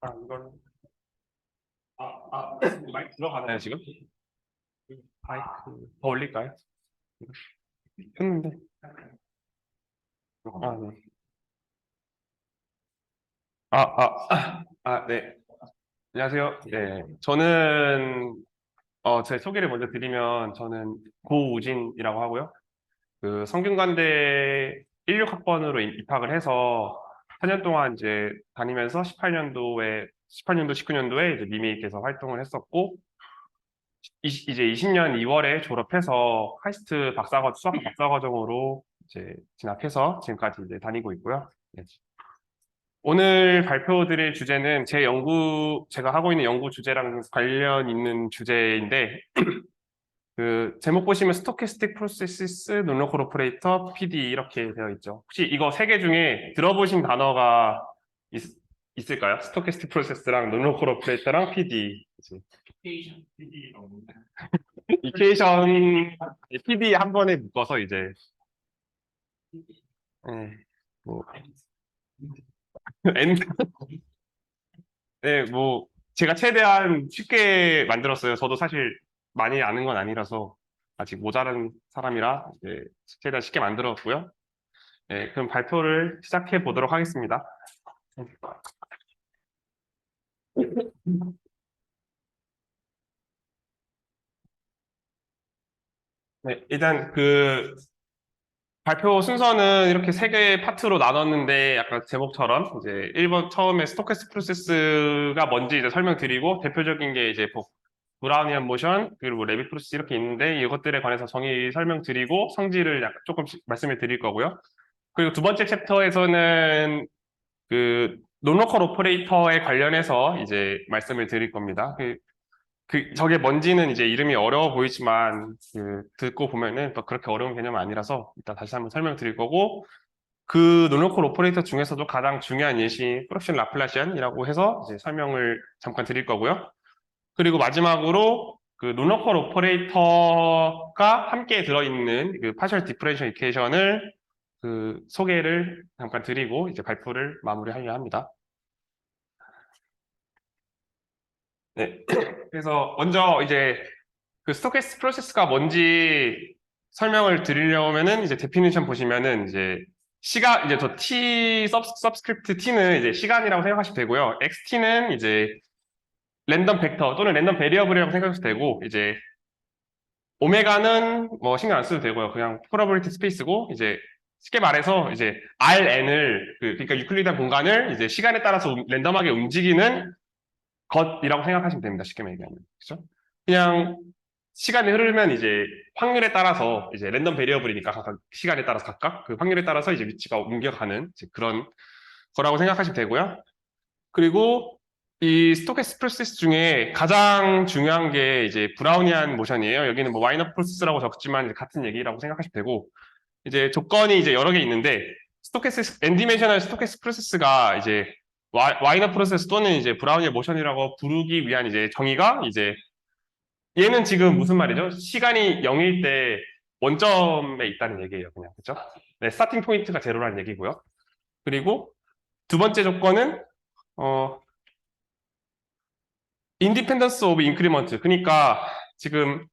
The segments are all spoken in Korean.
이거는 마이크 들어가나요 지금? 마이크 더 올릴까요? 켰는데. 네. 네. 안녕하세요. 네. 저는 제 소개를 먼저 드리면 저는 고우진이라고 하고요. 그 성균관대 16학번으로 입학을 해서 4년 동안 이제 다니면서 18년도, 19년도에 이제 미미께서 활동을 했었고, 이제 20년 2월에 졸업해서 카이스트 수학 박사과정으로 이제 진학해서 지금까지 이제 다니고 있고요. 네. 오늘 발표드릴 주제는 제가 하고 있는 연구 주제랑 관련 있는 주제인데, 그 제목 보시면 스토캐스틱 프로세시스, 논로컬 오퍼레이터, PD 이렇게 되어 있죠. 혹시 이거 세 개 중에 들어보신 단어가 있을까요? 스토캐스틱 프로세스랑 논로컬 오퍼레이터랑 PD. 이케이션, PD 한 번에 묶어서 이제, 뭐, N, 뭐, 제가 최대한 쉽게 만들었어요. 저도 사실 많이 아는 건 아니라서 아직 모자란 사람이라 이제 최대한 쉽게 만들었고요. 그럼 발표를 시작해 보도록 하겠습니다. 일단 발표 순서는 이렇게 세 개의 파트로 나눴는데 약간 제목처럼 이제 1번 처음에 스토캐스틱 프로세스가 뭔지 이제 설명드리고 대표적인 게 이제 브라우니안 모션 그리고 레빗 프로세스 이렇게 있는데 이것들에 관해서 정의 설명드리고 성질을 약간 조금씩 말씀을 드릴 거고요. 그리고 두 번째 챕터에서는 그 논로컬 오퍼레이터에 관련해서 이제 말씀을 드릴 겁니다. 저게 뭔지는 이제 이름이 어려워 보이지만 듣고 보면은 또 그렇게 어려운 개념은 아니라서 일단 다시 한번 설명드릴 거고 그 논로컬 오퍼레이터 중에서도 가장 중요한 예시 프로션 라플라시안이라고 해서 이제 설명을 잠깐 드릴 거고요. 그리고 마지막으로 그 논로컬 오퍼레이터가 함께 들어있는 그 파셜 디퍼런셜 이퀘이션을 그 소개를 잠깐 드리고 이제 발표를 마무리하려 합니다. 네. 그래서 먼저 이제 그 스토캐스틱 프로세스가 뭔지 설명을 드리려면은 이제 데피니션 보시면은 이제 이제 T 서브스크립트 T는 이제 시간이라고 생각하시면 되고요. XT는 이제 랜덤 벡터 또는 랜덤 베리어블이라고 생각하셔도 되고 이제 오메가는 뭐 신경 안 써도 되고요. 그냥 프로버빌리티 스페이스고 이제 쉽게 말해서 이제 Rn을 그러니까 유클리드한 공간을 이제 시간에 따라서 랜덤하게 움직이는 것이라고 생각하시면 됩니다. 쉽게 얘기하면. 그죠? 그냥 시간이 흐르면 이제 확률에 따라서 이제 랜덤 베리어블이니까 각각 시간에 따라서 각각 그 확률에 따라서 이제 위치가 옮겨가는 이제 그런 거라고 생각하시면 되고요. 그리고 이 스토캐스틱 프로세스 중에 가장 중요한 게 이제 브라우니안 모션이에요. 여기는 뭐 와이너 프로세스라고 적지만 이제 같은 얘기라고 생각하시면 되고 이제 조건이 이제 여러 개 있는데 엔디메이셔널 스토캐스틱 프로세스가 이제 와이너 프로세스 또는 이제 브라우니안 모션이라고 부르기 위한 이제 정의가 이제 얘는 지금 무슨 말이죠? 시간이 0일 때 원점에 있다는 얘기예요, 그냥. 그죠? 네, 스타팅 포인트가 제로라는 얘기고요. 그리고 두 번째 조건은 인디펜던스 오브 인크리먼트. 그러니까 지금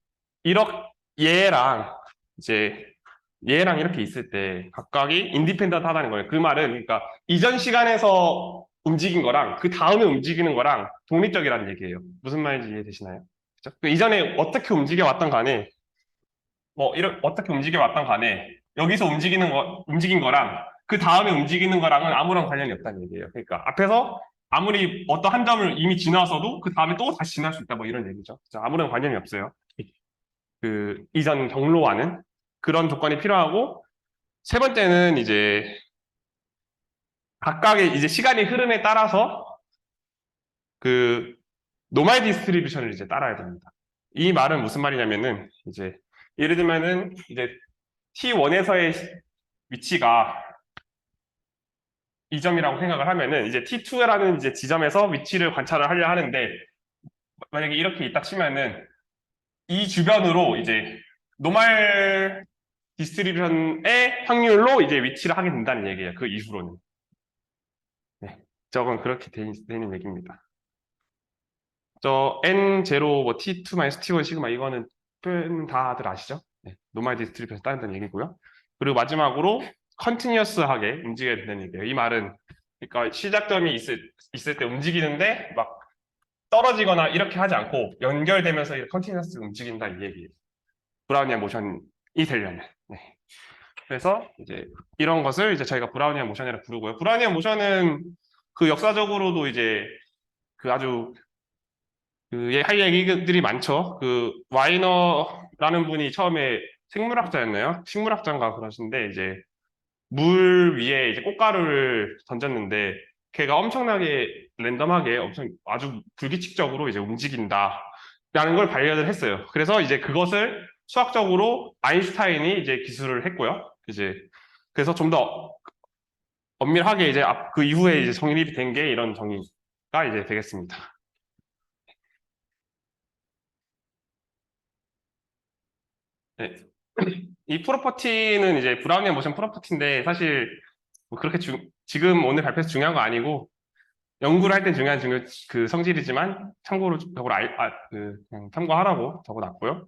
얘랑 이제 얘랑 이렇게 있을 때 각각이 인디펜던트 하다는 거예요. 그 말은 그러니까 이전 시간에서 움직인 거랑 그 다음에 움직이는 거랑 독립적이라는 얘기예요. 무슨 말인지 이해되시나요? 그죠? 그 이전에 어떻게 움직여 왔던 간에 어떻게 움직여 왔던 간에 여기서 움직인 거랑 그 다음에 움직이는 거랑은 아무런 관련이 없다는 얘기예요. 그러니까 앞에서 아무리 어떤 한 점을 이미 지나서도 그 다음에 또 다시 지날 수 있다 뭐 이런 얘기죠. 그죠? 아무런 관련이 없어요. 그 이전 경로와는 그런 조건이 필요하고 세 번째는 이제 각각의 이제 시간이 흐름에 따라서 그 노멀 디스트리뷰션을 이제 따라야 됩니다. 이 말은 무슨 말이냐면은 이제 예를 들면은 이제 T1에서의 위치가 이 점이라고 생각을 하면은 이제 T2라는 이제 지점에서 위치를 관찰을 하려 하는데 만약에 이렇게 있다 치면은 이 주변으로 이제 노멀 디스트리뷰션의 확률로 이제 위치를 하게 된다는 얘기예요. 그 이후로는. 네. 적은 그렇게 되는 얘기입니다. 저 N0 뭐 T2 마이너스 T1 시그마 이거는 표현 다들 아시죠? 네, 노멀 디스트리뷰에서 따른다는 얘기고요. 그리고 마지막으로 컨티니어스하게 움직여야 된다는 얘기예요. 이 말은 그러니까 시작점이 있을 때 움직이는데 막 떨어지거나 이렇게 하지 않고 연결되면서 이렇게 컨티니어스 움직인다 이 얘기예요. 브라우니안 모션이 되려면. 네. 그래서 이제 이런 것을 이제 저희가 브라우니안 모션이라고 부르고요. 브라우니안 모션은 그 역사적으로도 이제 그 아주 할 얘기들이 많죠. 그 와이너라는 분이 처음에 생물학자였나요? 식물학자인가 그러신데 이제 물 위에 이제 꽃가루를 던졌는데 걔가 엄청나게 랜덤하게 엄청 아주 불규칙적으로 이제 움직인다라는 걸 발견을 했어요. 그래서 이제 그것을 수학적으로 아인슈타인이 이제 기술을 했고요. 이제 그래서 좀 더 엄밀하게 이제 그 이후에 이제 정립이 된 게 이런 정의가 이제 되겠습니다. 네. 이 프로퍼티는 이제 브라우니안 모션 프로퍼티인데 사실 뭐 그렇게 지금 오늘 발표에서 중요한 거 아니고 연구를 할 땐 중요한 그 성질이지만 참고로 저걸 그냥 참고하라고 적어놨고요.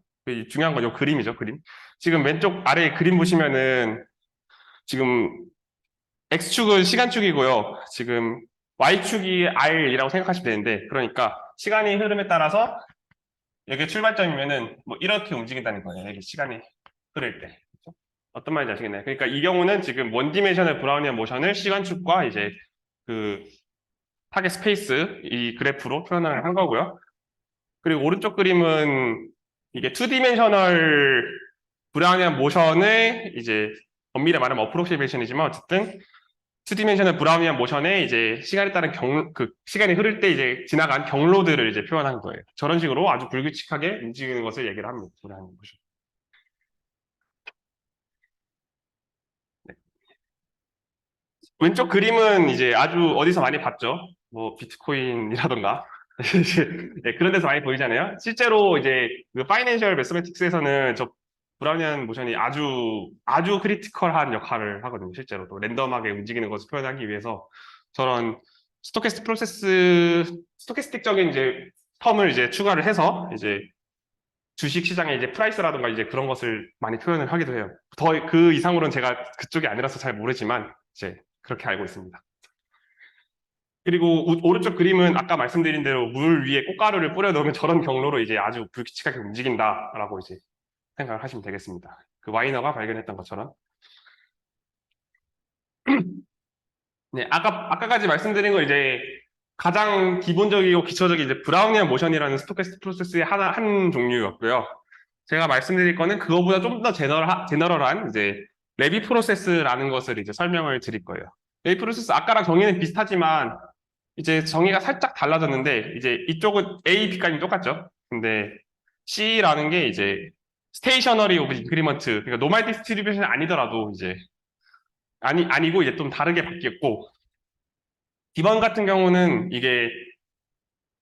중요한 건 요 그림이죠, 그림. 지금 왼쪽 아래 그림 보시면은 지금 X축은 시간축이고요. 지금 Y축이 R이라고 생각하시면 되는데 그러니까 시간이 흐름에 따라서 여기 출발점이면은 뭐 이렇게 움직인다는 거예요. 이게 시간이 흐를 때. 그렇죠? 어떤 말인지 아시겠나요? 그러니까 이 경우는 지금 원 디멘셔널 브라우니안 모션을 시간축과 이제 그 타겟 스페이스 이 그래프로 표현을 한 거고요. 그리고 오른쪽 그림은 이게 투 디멘셔널 브라우니안 모션의 이제 엄밀히 말하면 어프로시메이션이지만 어쨌든 투 디멘셔널 브라우니안 모션의 이제 시간에 따른 시간이 흐를 때 이제 지나간 경로들을 이제 표현한 거예요. 저런 식으로 아주 불규칙하게 움직이는 것을 얘기를 합니다. 브라우니안 모션. 네. 왼쪽 그림은 이제 아주 어디서 많이 봤죠. 뭐 비트코인이라던가 네, 그런 데서 많이 보이잖아요. 실제로 이제 그 파이낸셜 매스매틱스에서는 저 브라우니안 모션이 아주 크리티컬한 역할을 하거든요. 실제로 또 랜덤하게 움직이는 것을 표현하기 위해서 저런 스토캐스틱적인 이제 텀을 이제 추가를 해서 이제 주식 시장의 이제 프라이스라든가 이제 그런 것을 많이 표현을 하기도 해요. 더 그 이상으로는 제가 그쪽이 아니라서 잘 모르지만 이제 그렇게 알고 있습니다. 그리고 오른쪽 그림은 아까 말씀드린 대로 물 위에 꽃가루를 뿌려 넣으면 저런 경로로 이제 아주 불규칙하게 움직인다라고 이제 생각을 하시면 되겠습니다. 그 와이너가 발견했던 것처럼. 네, 아까까지 말씀드린 거 이제 가장 기본적이고 기초적인 이제 브라우니안 모션이라는 스토캐스틱 프로세스의 한 종류였고요. 제가 말씀드릴 거는 그거보다 좀 더 제너럴한 이제 레비 프로세스라는 것을 이제 설명을 드릴 거예요. 레비 프로세스 아까랑 정의는 비슷하지만 이제 정의가 살짝 달라졌는데 이제 이쪽은 A, B까지 똑같죠. 근데 C라는 게 이제 스테이셔너리 오브 인크리먼트 그러니까 노멀 디스트리뷰션이 아니더라도 이제 아니고 이제 좀 다르게 바뀌었고 D번 같은 경우는 이게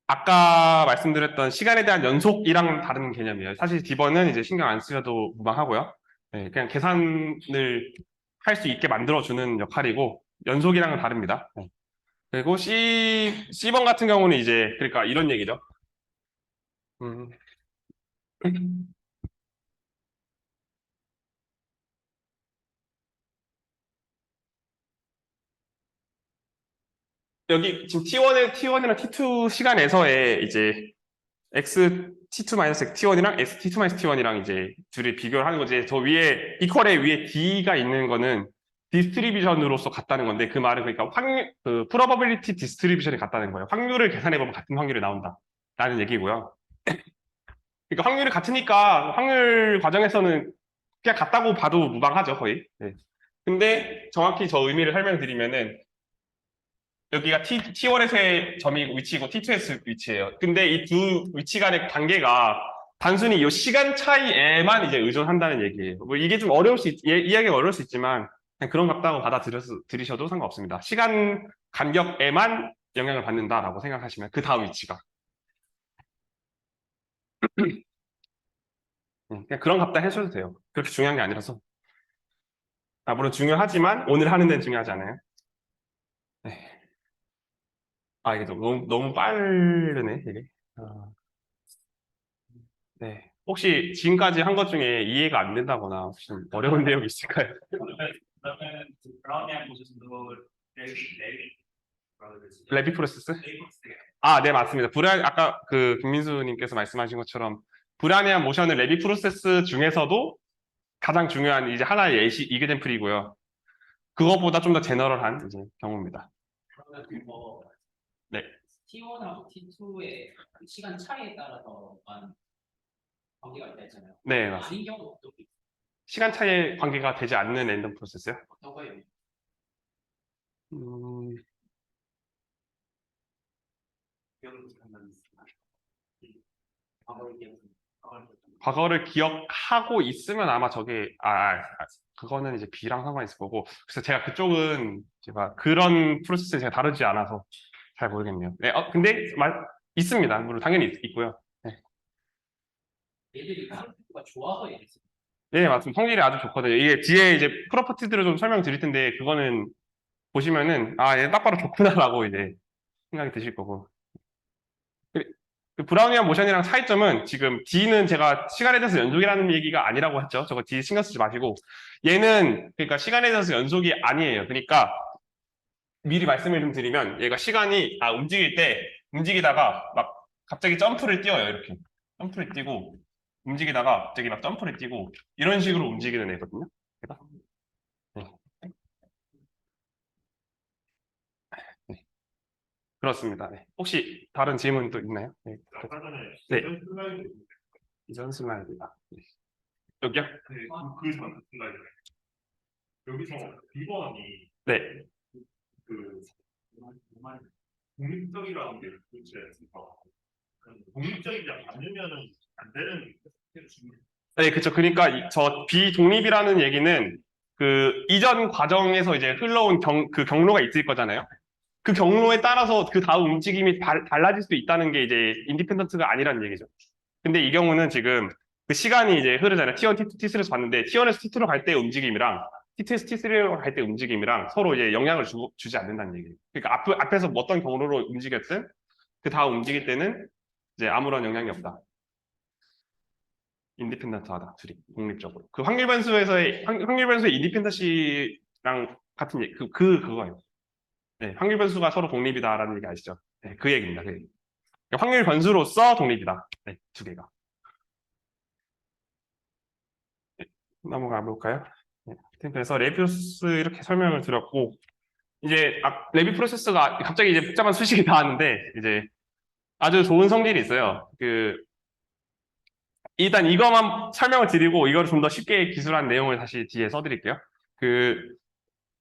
아까 말씀드렸던 시간에 대한 연속이랑 다른 개념이에요. 사실 D번은 이제 신경 안 쓰셔도 무방하고요. 네, 그냥 계산을 할 수 있게 만들어주는 역할이고 연속이랑은 다릅니다. 네. 그리고 C번 같은 경우는 이제 그러니까 이런 얘기죠. 음. 여기 지금 T1이랑 T2 시간에서의 이제 X T2-X T1이랑 X T2-T1이랑 이제 둘이 비교를 하는 거지. 저 위에 이퀄의 위에 D가 있는 거는 디스트리뷰션으로서 같다는 건데 그 말은 그러니까 그 프로버빌리티 디스트리뷰션이 같다는 거예요. 확률을 계산해 보면 같은 확률이 나온다라는 얘기고요. 그러니까 확률이 같으니까 확률 과정에서는 그냥 같다고 봐도 무방하죠, 거의. 네. 근데 정확히 저 의미를 설명드리면은 여기가 T1에서의 점이 위치고 T2에서 위치예요. 근데 이 두 위치 간의 관계가 단순히 이 시간 차이에만 이제 의존한다는 얘기예요. 뭐 이게 좀 이해하기가 어려울 수 있지만 그냥 그런 같다고 받아들이셔도 상관없습니다. 시간 간격에만 영향을 받는다라고 생각하시면 그 다음 위치가. 그냥 그런 값다 해줘도 돼요. 그렇게 중요한 게 아니라서. 물론 중요하지만 오늘 하는 데는 중요하지 않아요. 네. 아, 이게 너무 빠르네, 이게. 아, 네. 혹시 지금까지 한 것 중에 이해가 안 된다거나 혹시 좀 어려운 내용 있을까요? 그러면 브라운이랑 보셔도 레비 레비 프로세스? 프로세스 아, 네, 맞습니다. 아까 그 김민수님께서 말씀하신 것처럼 불안해한 모션은 레비 프로세스 중에서도 가장 중요한 이제 하나의 이그젠플이고요. 그것보다 좀 더 제너럴한 이제 경우입니다. 그러면 그거 네. T1하고 T2의 시간 차이에 따라서만 관계가 있다 했잖아요. 네, 맞습니다. 아닌 경우는 어떻게 시간 차이에 관계가 되지 않는 랜덤 프로세스요? 어떤 거예요? 음, 과거를 기억하고 있으면 아마 저게, 그거는 이제 B랑 상관이 있을 거고. 그래서 제가 그쪽은 제가 그런 프로세스를 제가 다루지 않아서 잘 모르겠네요. 네, 근데 있습니다. 물론 당연히 있고요. 네. 얘들이 가 좋아서 얘기했어요. 네, 맞습니다. 성질이 아주 좋거든요. 이게 뒤에 이제 프로퍼티들을 좀 설명드릴 텐데, 그거는 보시면은, 얘 딱 봐도 좋구나라고 이제 생각이 드실 거고. 그 브라우니안 모션이랑 차이점은 지금 D는 제가 시간에 대해서 연속이라는 얘기가 아니라고 했죠. 저거 D 신경 쓰지 마시고. 얘는 그러니까 시간에 대해서 연속이 아니에요. 그러니까 미리 말씀을 좀 드리면 얘가 시간이 움직일 때 움직이다가 막 갑자기 점프를 뛰어요. 이렇게. 점프를 뛰고 움직이다가 갑자기 막 점프를 뛰고 이런 식으로 움직이는 애거든요. 얘가. 네. 네. 그렇습니다. 네. 혹시 다른 질문 또 있나요? 네. 아까 전에 네. 이전 슬라이드 이전 슬라이드다. 네. 여기요? 그 슬라이드 여기서 B번이 네. 그 독립적이라는 게 도대체 독립적이지 않으면은 안 되는 네, 그쵸. 그러니까 저 비독립이라는 얘기는 그 이전 과정에서 이제 흘러온 그 경로가 있을 거잖아요. 그 경로에 따라서 그 다음 움직임이 달라질 수도 있다는 게 이제 인디펜던트가 아니라는 얘기죠. 근데 이 경우는 지금 그 시간이 이제 흐르잖아요. T1, T2, T3에서 봤는데 T1에서 T2로 갈 때 움직임이랑 T2에서 T3로 갈 때 움직임이랑 서로 이제 영향을 주지 않는다는 얘기예요. 그러니까 앞에서 어떤 경로로 움직였든 그 다음 움직일 때는 이제 아무런 영향이 없다. 인디펜던트하다, 둘이 독립적으로. 그 확률 변수에서의 확률 변수의 인디펜던시랑 같은 얘기, 그거예요. 네, 확률 변수가 서로 독립이다라는 얘기 아시죠? 네, 그 얘기입니다. 그 얘기. 확률 변수로서 독립이다. 네, 두 개가. 네, 넘어가 볼까요? 네, 그래서 레비 프로세스 이렇게 설명을 드렸고 이제 레비 프로세스가 갑자기 이제 복잡한 수식이 나왔는데 이제 아주 좋은 성질이 있어요. 일단 이것만 설명을 드리고 이걸 좀 더 쉽게 기술한 내용을 다시 뒤에 써드릴게요. 그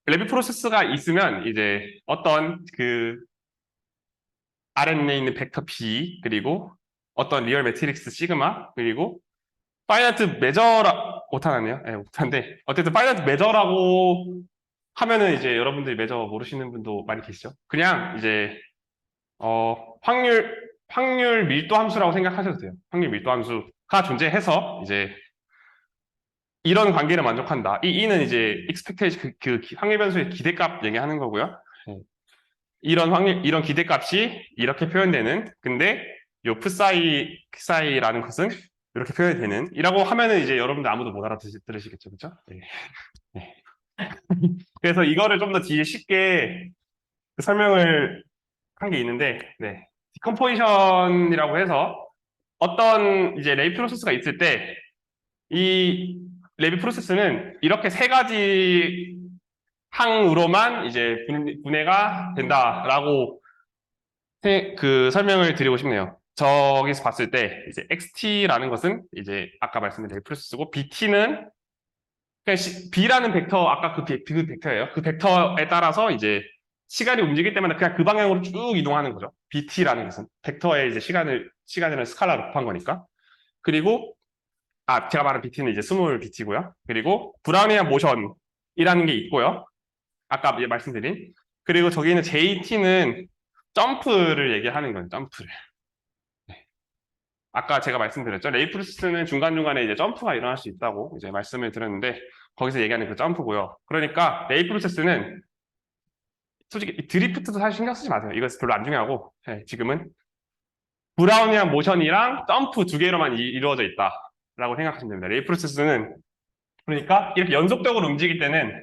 레비 프로세스가 있으면 이제 어떤 그 RNA에 있는 벡터 B 그리고 어떤 리얼 매트릭스 시그마 그리고 파이널트 메저라 못하네요. 네, 못하는데 어쨌든 파이널트 메저라고 하면은 이제 여러분들이 메저 모르시는 분도 많이 계시죠. 그냥 이제 확률 밀도 함수라고 생각하셔도 돼요. 확률 밀도 함수가 존재해서 이제 이런 관계를 만족한다. 이는 이제 expectation 그 확률 변수의 기대값 얘기하는 거고요. 네. 이런 기대값이 이렇게 표현되는. 근데 요 psi라는 것은 이렇게 표현되는. 이라고 하면은 이제 여러분들 아무도 못 알아들으시겠죠, 그렇죠? 네. 네. 그래서 이거를 좀 더 뒤에 쉽게 설명을 한 게 있는데, 네. 디컴포지션이라고 해서 어떤 이제 레이 프로세스가 있을 때 이 레비 프로세스는 이렇게 세 가지 항으로만 이제 분해가 된다라고 그 설명을 드리고 싶네요. 저기서 봤을 때 이제 XT라는 것은 이제 아까 말씀드린 레비 프로세스고 BT는 그냥 B라는 벡터 아까 그 벡터예요. 그 벡터에 따라서 이제 시간이 움직일 때마다 그냥 그 방향으로 쭉 이동하는 거죠. BT라는 것은 벡터의 이제 시간이라는 스칼라로 곱한 거니까. 그리고 제가 말한 BT는 이제 스몰 BT고요. 그리고 브라우니안 모션이라는 게 있고요. 아까 말씀드린. 그리고 저기 있는 JT는 점프를 얘기하는 거예요. 점프를. 네. 아까 제가 말씀드렸죠. 레이프로세스는 중간중간에 이제 점프가 일어날 수 있다고 이제 말씀을 드렸는데 거기서 얘기하는 그 점프고요. 그러니까 레이프로세스는 솔직히 드리프트도 사실 신경 쓰지 마세요. 이거 별로 안 중요하고 네, 지금은 브라우니안 모션이랑 점프 두 개로만 이루어져 있다라고 생각하시면 됩니다. 레이 프로세스는 그러니까 이렇게 연속적으로 움직일 때는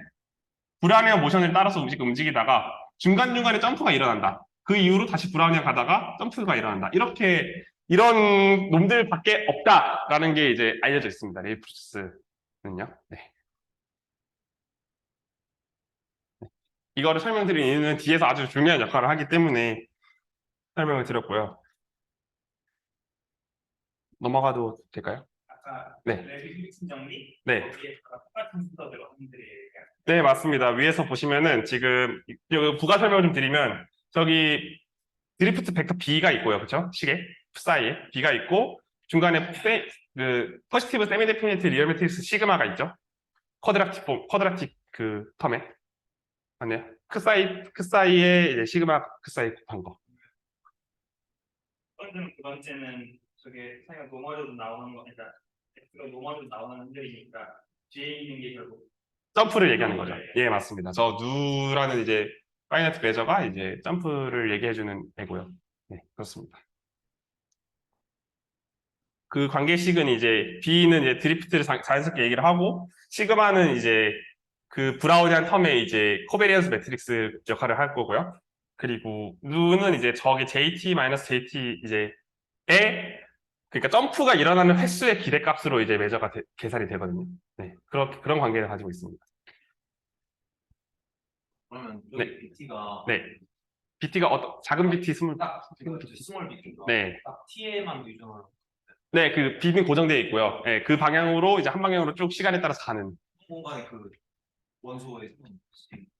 브라우니안 모션을 따라서 움직이다가 중간중간에 점프가 일어난다. 그 이후로 다시 브라우니안 가다가 점프가 일어난다. 이렇게 이런 놈들밖에 없다라는 게 이제 알려져 있습니다. 레이 프로세스는요. 네. 이거를 설명드린 이유는 뒤에서 아주 중요한 역할을 하기 때문에 설명을 드렸고요. 넘어가도 될까요? 아까 네. 레비게이션 정리 네. 거기에 똑같은 순서대로 하는들이 네, 맞습니다. 위에서 보시면은 지금 여기 부가 설명을 좀 드리면 저기 드리프트 벡터 B가 있고요. 그렇죠? 시계 사이에 B가 있고 중간에 퍼시티브 세미 데피니트 리얼 매트릭스 시그마가 있죠. 쿼드라틱 그 텀에 맞네요. 그 사이에 이제 시그마 그 사이 곱한 거. 두 번째는 저게 사이가 노멀로 나오는 거니까 X가 노멀로 나오는 흔들이니까 뒤에 있는 게 결국 점프를 얘기하는 거죠. 예, 맞습니다. 저 누라는 이제 파이너트 메저가 이제 점프를 얘기해주는 애고요. 네, 그렇습니다. 그 관계식은 이제 B는 이제 드리프트를 자연스럽게 얘기를 하고 시그마는 이제 그 브라우니안 텀의 이제 코베리언스 매트릭스 역할을 할 거고요. 그리고 누는 이제 저기 JT-JT 이제 그러니까 점프가 일어나는 횟수의 기대값으로 이제 매저가 계산이 되거든요. 네, 그런 관계를 가지고 있습니다. 그러면 네. 여기 BT가 네. BT가 작은 BT 스몰 스몰 BT가 네. 딱 T에만 유전을 네, 그 B는 고정되어 있고요. 네, 그 방향으로 이제 한 방향으로 쭉 시간에 따라서 가는. 공간의 그 원소의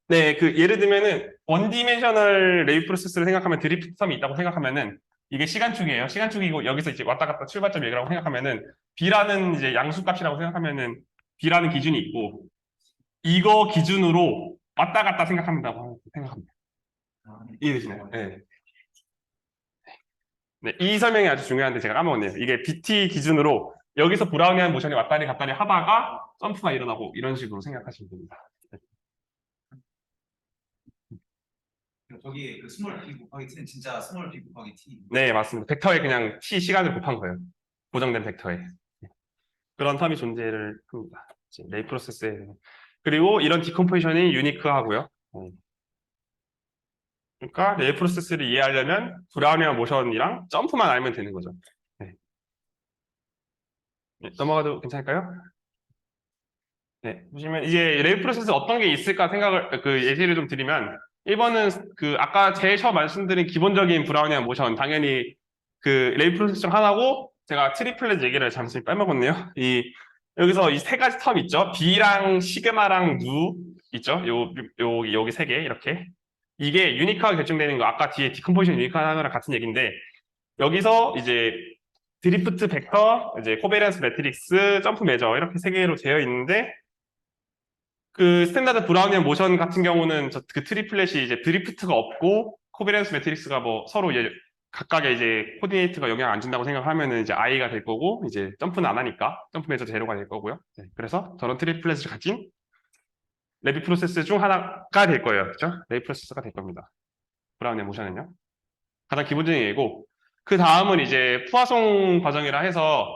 네, 그 예를 들면은 원디멘셔널 레이 프로세스를 생각하면 드리프트 텀이 있다고 생각하면은 이게 시간축이에요. 시간축이고 여기서 이제 왔다 갔다 출발점 얘기라고 생각하면은 B라는 이제 양수값이라고 생각하면은 B라는 기준이 있고 이거 기준으로 왔다 갔다 생각합니다. 이해되시나요? 네. 네, 이 설명이 아주 중요한데 제가 까먹었네요. 이게 BT 기준으로 여기서 브라우니안 모션이 왔다리 갔다리 하다가 점프가 일어나고 이런 식으로 생각하시면 됩니다. 저기 그 스몰 B 곱하기 T는 진짜 스몰 B 곱하기 T. 네, 맞습니다. 벡터에 그냥 T 시간을 곱한 거예요. 고정된 벡터에. 그런 텀이 존재를 합니다. 레이 프로세스에. 그리고 이런 디컴포지션이 유니크하고요. 그러니까 레이 프로세스를 이해하려면 브라우니안 모션이랑 점프만 알면 되는 거죠. 네. 네, 넘어가도 괜찮을까요? 네, 보시면 이제 레이 프로세스 어떤 게 있을까 생각을 예시를 좀 드리면 1번은 그 아까 제일 처음 말씀드린 기본적인 브라우니안 모션 당연히 그 레이 프로세스 중 하나고 제가 트리플렛 얘기를 잠시 빼먹었네요. 여기서 이 세 가지 텀 있죠. B랑 시그마랑 누 있죠. 여기 세 개 이렇게 이게 유니크하게 결정되는 거 아까 뒤에 디컴포지션 유니크한 거랑 같은 얘기인데 여기서 이제 드리프트 벡터, 이제 코베리언스 매트릭스, 점프 매저 이렇게 세 개로 되어 있는데 그 스탠다드 브라우니안 모션 같은 경우는 그 트리플렛이 이제 드리프트가 없고 코베리언스 매트릭스가 뭐 서로 이제 각각의 이제 코디네이트가 영향 안 준다고 생각하면은 이제 I가 될 거고 이제 점프는 안 하니까 점프 매저 제로가 될 거고요. 네, 그래서 저런 트리플렛을 가진 레비 프로세스 중 하나가 될 거예요. 그렇죠? 레비 프로세스가 될 겁니다. 브라우니안 모션은요. 가장 기본적인 예고. 그 다음은 이제 푸아송 과정이라 해서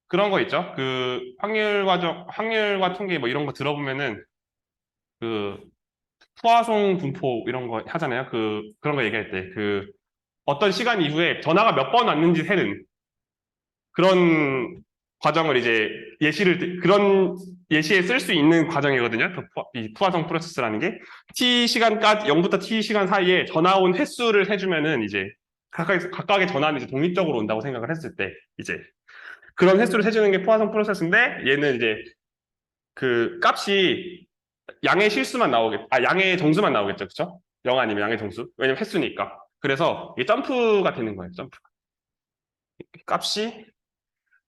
그런 거 있죠. 그 확률과 통계 뭐 이런 거 들어보면은 그 푸아송 분포 이런 거 하잖아요. 그런 거 얘기할 때 어떤 시간 이후에 전화가 몇 번 왔는지 세는 그런 과정을 이제 그런 예시에 쓸 수 있는 과정이거든요. 이 푸아송 프로세스라는 게 t 시간까지 0부터 t 시간 사이에 전화 온 횟수를 세주면은 이제 각각의 전화는 이제 독립적으로 온다고 생각을 했을 때 이제 그런 횟수를 세주는 게 푸아송 프로세스인데 얘는 이제 그 값이 양의 실수만 양의 정수만 나오겠죠, 그렇죠? 0 아니면 양의 정수. 왜냐면 횟수니까. 그래서 이게 점프가 되는 거예요, 점프. 값이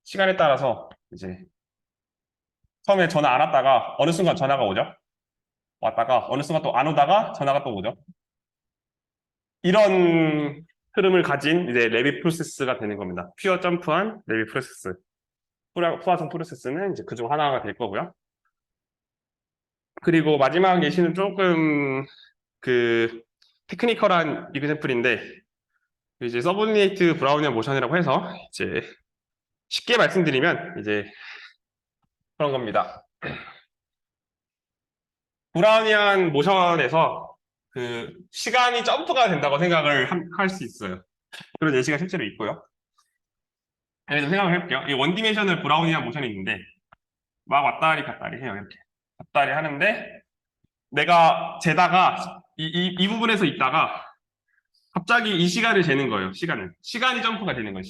시간에 따라서 이제 처음에 전화 안 왔다가 어느 순간 전화가 오죠. 왔다가 어느 순간 또 안 오다가 전화가 또 오죠. 이런 흐름을 가진 이제 레비 프로세스가 되는 겁니다. 퓨어 점프한 레비 프로세스. 푸아송 프로세스는 이제 그중 하나가 될 거고요. 그리고 마지막 예시는 조금 테크니컬한 이그젠플인데 이제 서브리네이트 브라우니안 모션이라고 해서 이제 쉽게 말씀드리면 이제 그런 겁니다. 브라우니안 모션에서 그 시간이 점프가 된다고 생각을 할 수 있어요. 그런 예시가 실제로 있고요. 예를 들어 생각을 해볼게요. 이 원디멘셔널 브라우니안 모션이 있는데 막 왔다리 갔다리 해요. 이렇게 왔다리 하는데 내가 재다가 이 부분에서 있다가 갑자기 이 시간을 재는 거예요. 시간이 점프가 되는 거예요.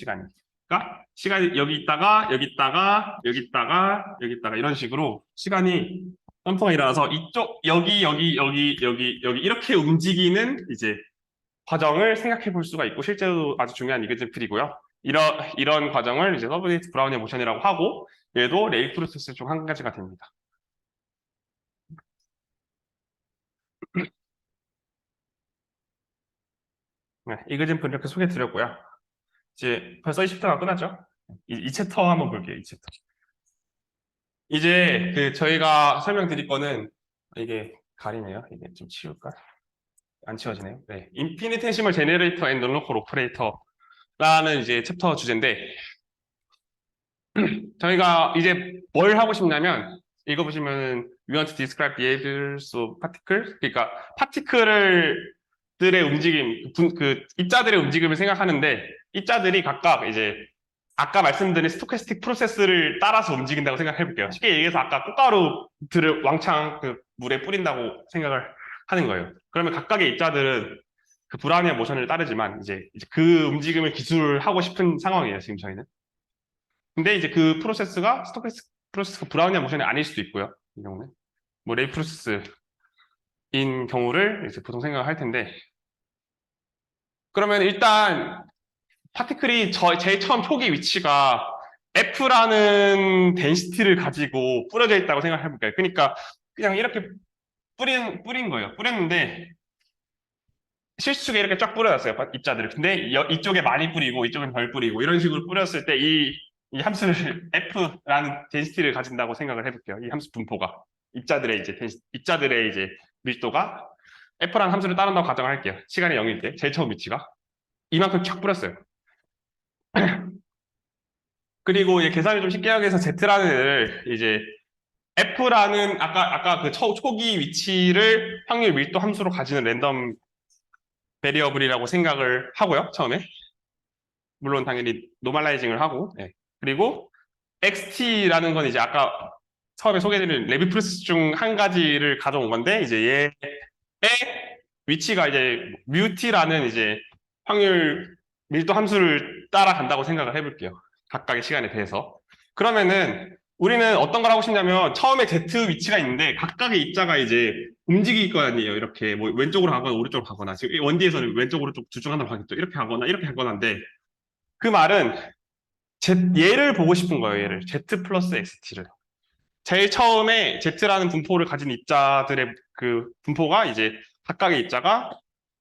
그러니까 시간이 여기 있다가 여기 있다가 여기 있다가 여기 있다가 이런 식으로 시간이 점프가 일어나서 이쪽 여기 이렇게 움직이는 이제 과정을 생각해 볼 수가 있고 실제로 아주 중요한 이그젠플이고요. 이런 과정을 이제 서브네이트 브라우니안 모션이라고 하고 얘도 레일 프로세스 중 한 가지가 됩니다. 네, 이그젠플 이렇게 소개해 드렸고요. 이제 벌써 20챕터가 끝났죠? 이 챕터 한번 볼게요. 이 챕터. 이제 그 저희가 설명드릴 거는 이게 가리네요. 이게 좀 치울까? 안 치워지네요. 네, 인피니테시멀 제네레이터 앤 논로컬 오퍼레이터라는 이제 챕터 주제인데 저희가 이제 뭘 하고 싶냐면 읽어보시면 we want to describe behaviors of particles 그러니까 파티클들의 움직임, 그 입자들의 움직임을 생각하는데 입자들이 각각 이제 아까 말씀드린 스토캐스틱 프로세스를 따라서 움직인다고 생각해 볼게요. 쉽게 얘기해서 아까 꽃가루들을 왕창 그 물에 뿌린다고 생각을 하는 거예요. 그러면 각각의 입자들은 그 브라우니안 모션을 따르지만 이제 그 움직임을 기술하고 싶은 상황이에요. 지금 저희는. 근데 이제 그 프로세스가 스토캐스틱 프로세스가 브라우니안 모션이 아닐 수도 있고요. 이 경우는 뭐 레이 프로세스인 경우를 이제 보통 생각을 할 텐데 그러면 일단 파티클이 제일 처음 초기 위치가 F라는 덴시티를 가지고 뿌려져 있다고 생각해 볼까요? 그러니까 그냥 이렇게 뿌린 거예요. 뿌렸는데 실수에 이렇게 쫙 뿌려놨어요. 입자들을. 근데 이쪽에 많이 뿌리고 이쪽엔 덜 뿌리고 이런 식으로 뿌렸을 때 이 함수를 F라는 덴시티를 가진다고 생각을 해볼게요. 이 함수 분포가 입자들의 이제 밀도가 F라는 함수를 따른다고 가정할게요. 시간이 0일 때 제일 처음 위치가 이만큼 쫙 뿌렸어요. 그리고 이제 계산을 좀 쉽게 하기 위해서 Z라는 애를 이제 F라는 아까 그 초기 위치를 확률 밀도 함수로 가지는 랜덤 베리어블이라고 생각을 하고요. 처음에 물론 당연히 노멀라이징을 하고 그리고 XT라는 건 이제 아까 처음에 소개해드린 레비 프로세스 중 한 가지를 가져온 건데 이제 얘의 위치가 이제 뮤t라는 이제 확률 밀도 함수를 따라간다고 생각을 해볼게요. 각각의 시간에 대해서. 그러면은 우리는 어떤 걸 하고 싶냐면 처음에 Z 위치가 있는데 각각의 입자가 이제 움직일 거 아니에요. 이렇게 뭐 왼쪽으로 가거나 오른쪽으로 가거나 지금 원디에서는 왼쪽으로 둘 중 하나로 가겠죠. 이렇게 가거나 이렇게 가거나인데 그 말은 얘를 보고 싶은 거예요. 얘를 Z 플러스 XT를. 제일 처음에 Z라는 분포를 가진 입자들의 그 분포가 이제 각각의 입자가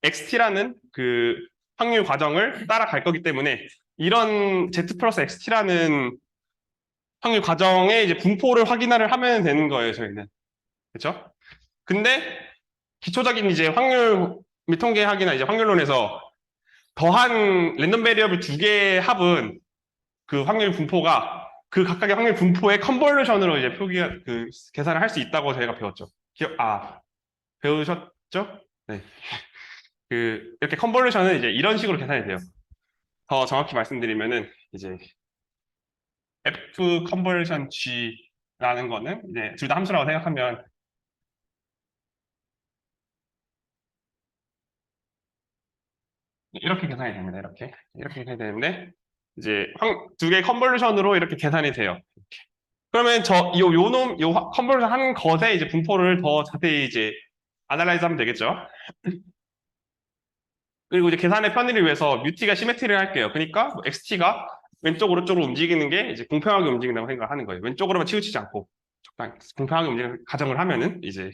XT라는 그 확률 과정을 따라갈 거기 때문에 이런 Z 플러스 XT라는 확률 과정의 이제 분포를 확인을 하면 되는 거예요, 저희는. 그렇죠? 근데 기초적인 이제 확률 및 통계학이나 이제 확률론에서 더한 랜덤 베리어블 두 개의 합은 그 확률 분포가 그 각각의 확률 분포의 컨볼루션으로 이제 계산을 할 수 있다고 저희가 배웠죠. 배우셨죠? 네. 이렇게 컨볼루션은 이제 이런 식으로 계산이 돼요. 더 정확히 말씀드리면은 이제 F 컨볼루션 G라는 거는 이제 둘 다 함수라고 생각하면 이렇게 계산이 됩니다. 이렇게 계산이 되는데 이제 두 개의 컨볼루션으로 이렇게 계산이 돼요. 이렇게. 그러면 요 컨볼루션 한 것의 이제 분포를 더 자세히 이제 아날라이즈 하면 되겠죠. 그리고 이제 계산의 편의를 위해서 뮤t가 시메트리를 할게요. 그러니까 뭐 xt가 왼쪽 오른쪽으로 움직이는 게 이제 공평하게 움직인다고 생각하는 거예요. 왼쪽으로만 치우치지 않고 적당히 공평하게 움직이는 가정을 하면은 이제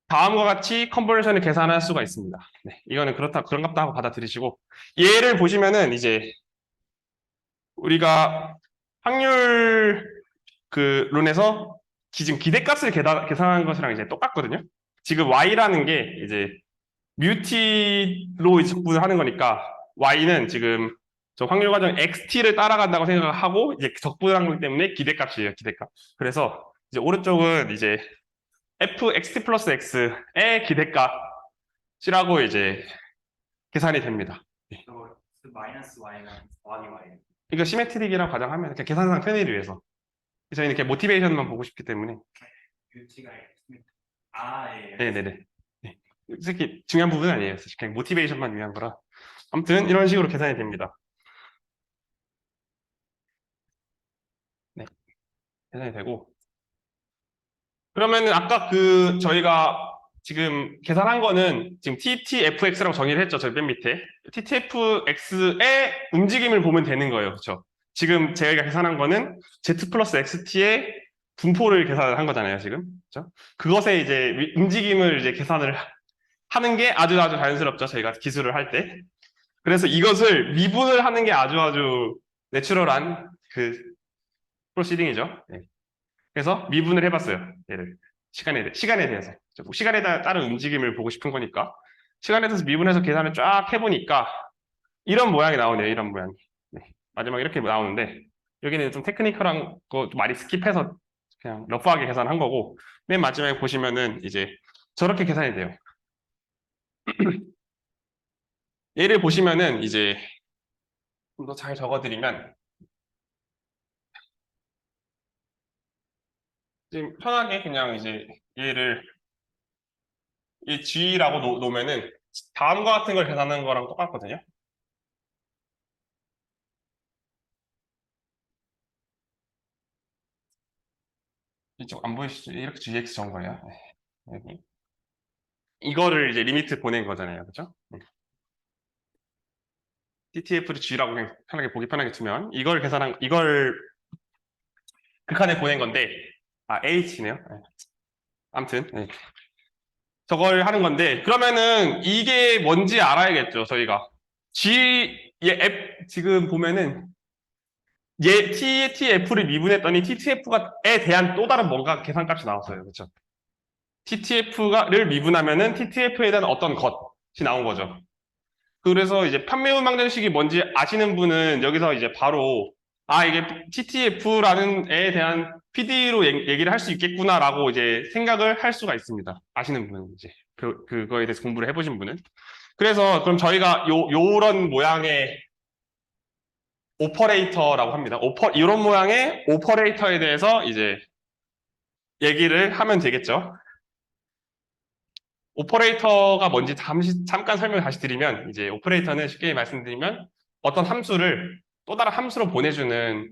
다음과 같이 컨볼루션을 계산할 수가 있습니다. 네, 이거는 그런갑다 하고 받아들이시고 얘를 보시면은 이제 우리가 확률 론에서 지금 기대값을 계산한 것이랑 이제 똑같거든요. 지금 y라는 게 이제 뮤t로 적분을 하는 거니까 y는 지금 저 확률 과정 xt를 따라간다고 생각하고 이제 적분을 한 거기 때문에 기대값이에요, 기대값. 그래서 이제 오른쪽은 이제 fxt 플러스 x의 기대값이라고 이제 계산이 됩니다. 저거 마이너스 y가 더하기 y. 이거 시메트릭이라고 가정하면 그냥 계산상 편의를 위해서. 저희는 이렇게 모티베이션만 보고 싶기 때문에. 뷰티가 아 예. 네네네. 네. 특히 중요한 부분은 아니에요. 사실 그냥 모티베이션만 위한 거라. 아무튼 이런 식으로 계산이 됩니다. 네. 계산이 되고. 그러면은 아까 그 저희가 지금 계산한 거는 지금 TTFX라고 정의를 했죠. 저희 맨 밑에. TTFX의 움직임을 보면 되는 거예요. 그렇죠? 지금 저희가 계산한 거는 Z 플러스 XT의 분포를 계산을 한 거잖아요. 지금. 그렇죠? 그것의 이제 움직임을 이제 계산을 하는 게 아주 자연스럽죠. 저희가 기술을 할 때. 그래서 이것을 미분을 하는 게 아주 내추럴한 그 프로시딩이죠. 네. 그래서 미분을 해봤어요. 얘를 시간에 대해서 시간에 따른 움직임을 보고 싶은 거니까 시간에 대해서 미분해서 계산을 쫙 해보니까 이런 모양이 나오네요. 이런 모양이. 네. 마지막에 이렇게 나오는데 여기는 좀 테크니컬한 거 많이 스킵해서 그냥 러프하게 계산한 거고 맨 마지막에 보시면은 이제 저렇게 계산이 돼요. 얘를 보시면은 이제 좀 더 잘 적어드리면 지금 편하게 그냥 이제 얘를 이 G라고 놓으면은 다음과 같은 걸 계산하는 거랑 똑같거든요. 이쪽 안 보이시죠? 이렇게 GX 적은 거예요. 네. 여기. 이거를 이제 리미트 보낸 거잖아요. 그죠? TTF를 G라고 그냥 편하게 보기 편하게 두면 이걸 극한에 보낸 건데 H네요. 네. 아무튼 네. 저걸 하는 건데 그러면은 이게 뭔지 알아야겠죠. 저희가 지금 보면은 TTF를 미분했더니 TTF에 대한 또 다른 뭔가 계산값이 나왔어요. 그렇죠? TTF를 미분하면은 TTF에 대한 어떤 것이 나온 거죠. 그래서 이제 판매운 방정식이 뭔지 아시는 분은 여기서 이제 바로 이게 TTF라는 애에 대한 PD로 얘기를 할 수 있겠구나라고 이제 생각을 할 수가 있습니다. 아시는 분은 이제 그거에 대해서 공부를 해보신 분은. 그래서 그럼 저희가 요런 모양의 오퍼레이터라고 합니다. 이런 모양의 오퍼레이터에 대해서 이제 얘기를 하면 되겠죠. 오퍼레이터가 뭔지 잠깐 설명을 다시 드리면 이제 오퍼레이터는 쉽게 말씀드리면 어떤 함수를 또 다른 함수로 보내주는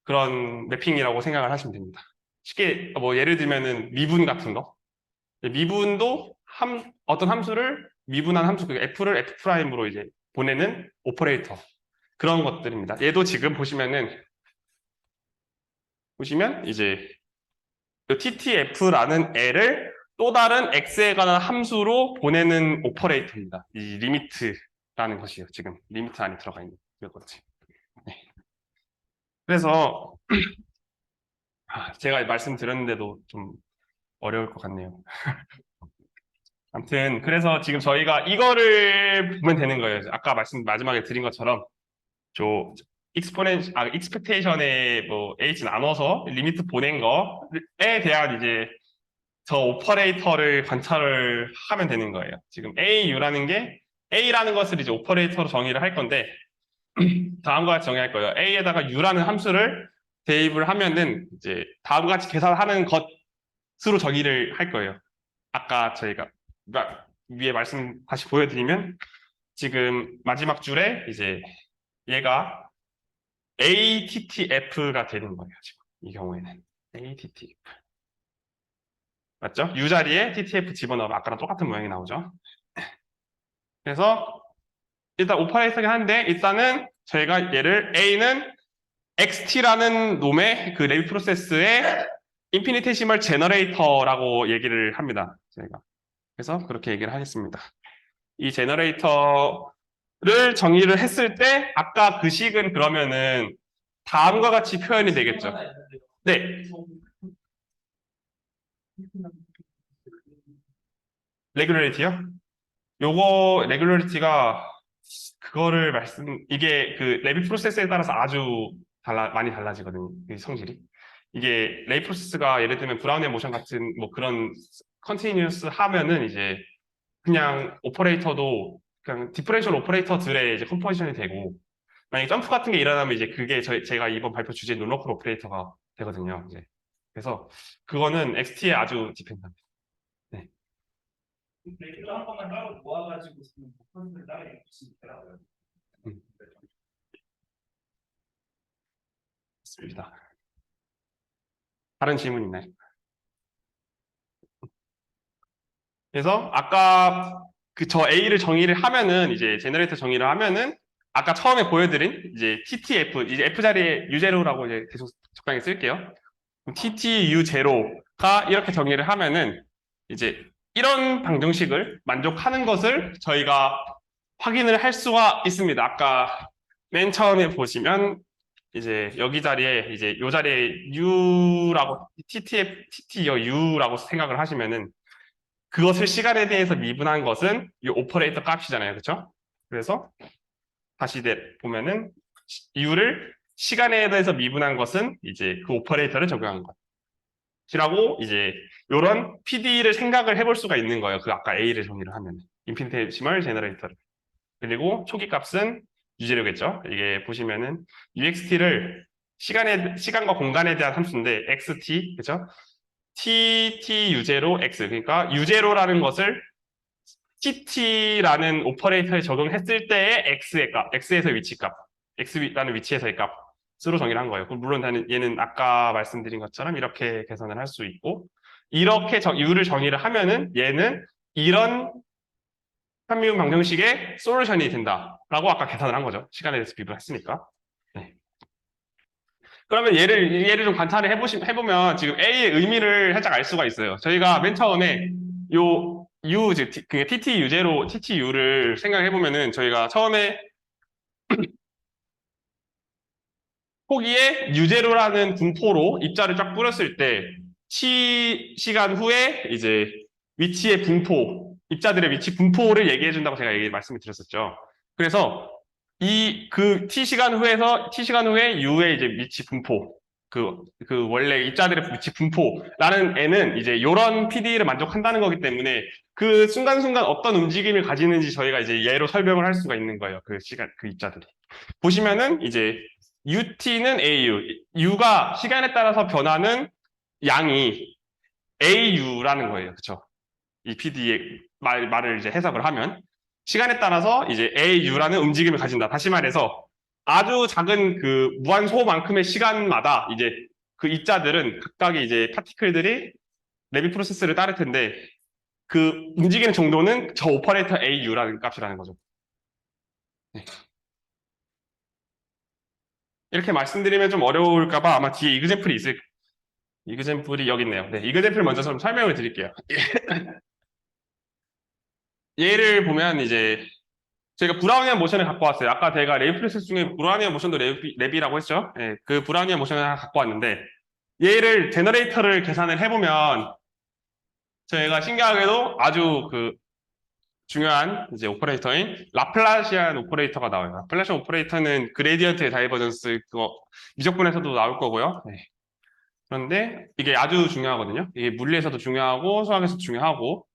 그런 매핑이라고 생각을 하시면 됩니다. 쉽게 뭐 예를 들면은 미분 같은 거. 미분도 어떤 함수를 미분한 함수, 그 F를 F'으로 이제 보내는 오퍼레이터. 그런 것들입니다. 얘도 지금 보시면 이제 TTF라는 애를 또 다른 x에 관한 함수로 보내는 오퍼레이터입니다. 이 리미트라는 것이요. 지금 리미트 안에 들어가 있는 이거지. 네. 그래서 제가 말씀드렸는데도 좀 어려울 것 같네요. 아무튼 그래서 지금 저희가 이거를 보면 되는 거예요. 아까 마지막에 드린 것처럼 익스펙테이션에 뭐 h 나눠서 리미트 보낸 거에 대한 이제 저 오퍼레이터를 관찰을 하면 되는 거예요. 지금 A라는 것을 이제 오퍼레이터로 정의를 할 건데 다음과 같이 정의할 거예요. A에다가 U라는 함수를 대입을 하면은 이제 다음과 같이 계산하는 것으로 정의를 할 거예요. 아까 저희가 위에 말씀 다시 보여드리면 지금 마지막 줄에 이제 얘가 ATTF가 되는 거예요. 지금 이 경우에는 ATTF. 맞죠? U 자리에 TTF 집어넣으면 아까랑 똑같은 모양이 나오죠. 그래서 일단 오퍼레이터긴 한데 일단은 저희가 얘를 A는 XT라는 놈의 그 레비 프로세스의 인피니테시멀 제너레이터라고 얘기를 합니다. 저희가. 그래서 그렇게 얘기를 하겠습니다. 이 제너레이터를 정의를 했을 때 아까 그 식은 그러면은 다음과 같이 표현이 되겠죠. 네. 레귤레이티요? 요거 레귤러리티가 그거를 이게 그 레비 프로세스에 따라서 아주 많이 달라지거든요. 이 성질이. 이게 레이 프로세스가 예를 들면 브라운의 모션 같은 뭐 그런 컨티뉴어스 하면은 이제 그냥 오퍼레이터도 그냥 디퍼렌셜 오퍼레이터들의 이제 컴포지션이 되고, 만약에 점프 같은 게 일어나면 이제 그게 제가 이번 발표 주제 논로컬 오퍼레이터가 되거든요. 이제 그래서 그거는 XT에 아주 디펜드합니다. 네. 레귤러 한 번만 따로 모아가지고 쓰는 목표를 따로 붙이면 되더라고요. 맞습니다. 다른 질문 있나요? 그래서 아까 그 저 A를 정의를 하면은 이제 제너레이터 정의를 하면은 아까 처음에 보여드린 이제 TTF 이제 F 자리에 U0라고 이제 계속 적당히 쓸게요. TTU0가 이렇게 정의를 하면은 이제 이런 방정식을 만족하는 것을 저희가 확인을 할 수가 있습니다. 아까 맨 처음에 보시면 이제 여기 자리에 이제 요 자리에 U라고 TT여 U라고 생각을 하시면은 그것을 시간에 대해서 미분한 것은 이 오퍼레이터 값이잖아요. 그렇죠? 그래서 다시 보면은 U를 시간에 대해서 미분한 것은 이제 그 오퍼레이터를 적용한 것이라고 이제 이런 PD를 생각을 해볼 수가 있는 거예요. 그 아까 A를 정의를 하면 인피니테시멀 제너레이터를. 그리고 초기 값은 유재료겠죠. 이게 보시면은 UXT를 시간과 공간에 대한 함수인데 XT 그렇죠? TT 유제로 X 그러니까 유제로라는 것을 TT라는 오퍼레이터에 적용했을 때의 X의 값, X에서 위치값, X라는 위치에서의 값으로 정의를 한 거예요. 물론 얘는 아까 말씀드린 것처럼 이렇게 계산을 할 수 있고 이렇게 U를 정의를 하면은 얘는 이런 현미분 방정식의 솔루션이 된다라고 아까 계산을 한 거죠. 시간에 대해서 비교했으니까. 네. 그러면 얘를 좀 관찰을 해보면 지금 A의 의미를 살짝 알 수가 있어요. 저희가 맨 처음에 요 U, 즉 TT 유제로 TTU를 생각해보면은 저희가 처음에 포기에 유제로라는 분포로 입자를 쫙 뿌렸을 때 T 시간 후에 이제 위치의 분포, 입자들의 위치 분포를 얘기해준다고 제가 말씀을 드렸었죠. 그래서 T 시간 후에 U의 이제 위치 분포, 그 원래 입자들의 위치 분포라는 애는 이제 요런 PD를 만족한다는 거기 때문에 그 순간순간 어떤 움직임을 가지는지 저희가 이제 얘로 설명을 할 수가 있는 거예요. 그 입자들이. 보시면은 이제 UT는 AU, U가 시간에 따라서 변하는 양이 AU라는 거예요. 그쵸? 이 PD의 말을 이제 해석을 하면 시간에 따라서 이제 AU라는 움직임을 가진다. 다시 말해서 아주 작은 그 무한소만큼의 시간마다 이제 그 입자들은 각각의 이제 파티클들이 레비 프로세스를 따를 텐데 그 움직이는 정도는 저 오퍼레이터 AU라는 값이라는 거죠. 네. 이렇게 말씀드리면 좀 어려울까봐 아마 뒤에 이그젠플이 여기 있네요. 네, 이그젠플 먼저 좀 설명을 드릴게요. 얘를 보면 이제 저희가 브라우니안 모션을 갖고 왔어요. 아까 제가 레이 프로세스 중에 브라우니안 모션도 레비라고 했죠. 네, 그 브라우니안 모션을 하나 갖고 왔는데 얘를 제너레이터를 계산을 해보면 저희가 신기하게도 아주 그 중요한 이제 오퍼레이터인 라플라시안 오퍼레이터가 나와요. 라플라시안 오퍼레이터는 그레디언트의 다이버전스 그거 미적분에서도 나올 거고요. 네. 그런데 이게 아주 중요하거든요. 이게 물리에서도 중요하고 수학에서도 중요하고.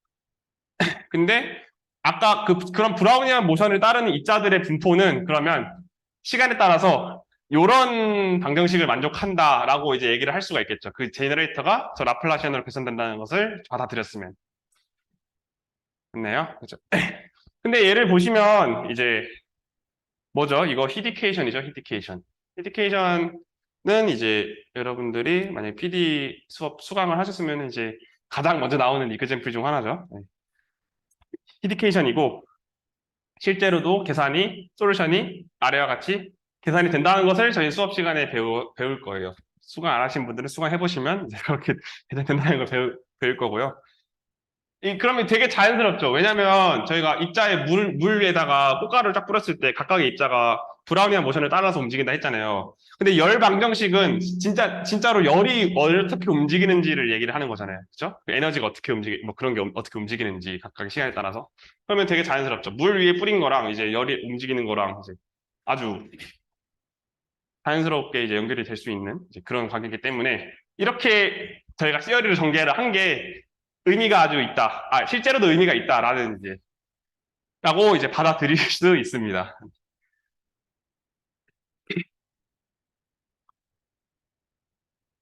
근데 아까 그런 브라우니안 모션을 따르는 입자들의 분포는 그러면 시간에 따라서 이런 방정식을 만족한다라고 이제 얘기를 할 수가 있겠죠. 그 제너레이터가 저 라플라시안으로 계산된다는 것을 받아들였으면. 맞나요? 그렇죠. 근데 얘를 보시면 이제 뭐죠? 이거 히디케이션이죠. 히디케이션은 이제 여러분들이 만약에 PD 수업 수강을 하셨으면 이제 가장 먼저 나오는 이그젠플 중 하나죠. 네. 히디케이션이고 실제로도 솔루션이 아래와 같이 계산이 된다는 것을 저희 수업 시간에 배울 거예요. 수강 안 하신 분들은 수강해 보시면 이제 그렇게 계산된다는 걸 배울 거고요. 그러면 되게 자연스럽죠. 왜냐면 저희가 입자에 물 위에다가 꽃가루를 쫙 뿌렸을 때 각각의 입자가 브라우니안 모션을 따라서 움직인다 했잖아요. 근데 열 방정식은 진짜로 열이 어떻게 움직이는지를 얘기를 하는 거잖아요. 그죠? 그 에너지가 어떻게 뭐 그런 게 어떻게 움직이는지 각각의 시간에 따라서. 그러면 되게 자연스럽죠. 물 위에 뿌린 거랑 이제 열이 움직이는 거랑 이제 아주 자연스럽게 이제 연결이 될 수 있는 이제 그런 관계이기 때문에 이렇게 저희가 시어리를 전개를 한 게 의미가 아주 있다. 실제로도 의미가 있다라는 이제 라고 이제 받아들일 수 있습니다.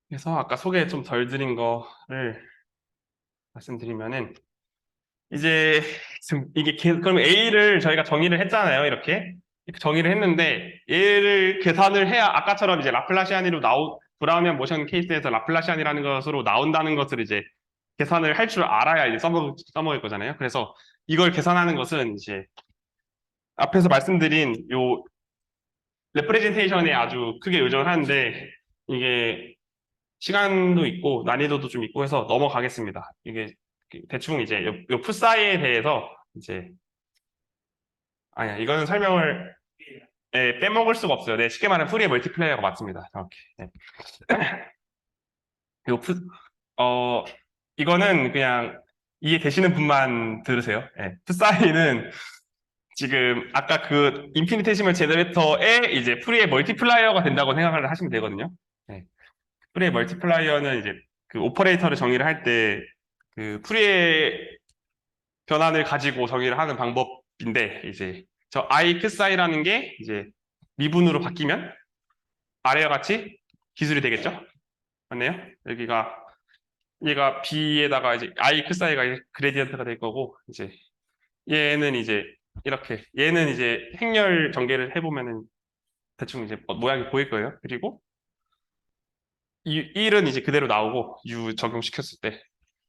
그래서 아까 소개 좀 덜 드린 거를 말씀드리면은 이제 지금 그럼 A를 저희가 정의를 했잖아요. 이렇게 정의를 했는데 얘를 계산을 해야 아까처럼 이제 라플라시안으로 브라우니안 모션 케이스에서 라플라시안이라는 것으로 나온다는 것을 이제 계산을 할 줄 알아야 이제 써먹을 거잖아요. 그래서 이걸 계산하는 것은 이제 앞에서 말씀드린 요 레프레젠테이션에 아주 크게 의존을 하는데 이게 시간도 있고 난이도도 좀 있고 해서 넘어가겠습니다. 이게 대충 이제 요 풋사이에 대해서 이제 아니야 이거는 설명을 빼먹을 수가 없어요. 네, 쉽게 말하면 푸리에 멀티플레이어가 맞습니다. 정확히. 네. 요 이거는 그냥 이해되시는 분만 들으세요. 네. 풋사이는 지금 아까 그 인피니테시멀 제너레이터에 이제 푸리의 멀티플라이어가 된다고 생각을 하시면 되거든요. 네. 푸리의 멀티플라이어는 이제 그 오퍼레이터를 정의를 할 때 그 푸리의 변환을 가지고 정의를 하는 방법인데 이제 저 I 풋사이라는 게 이제 미분으로 바뀌면 아래와 같이 기술이 되겠죠? 맞네요. 여기가 얘가 B에다가 이제 I 풋사이가 그레디언트가 될 거고 이제 얘는 이제 이렇게 얘는 이제 행렬 전개를 해보면은 대충 이제 모양이 보일 거예요. 그리고 이 1은 이제 그대로 나오고 U 적용시켰을 때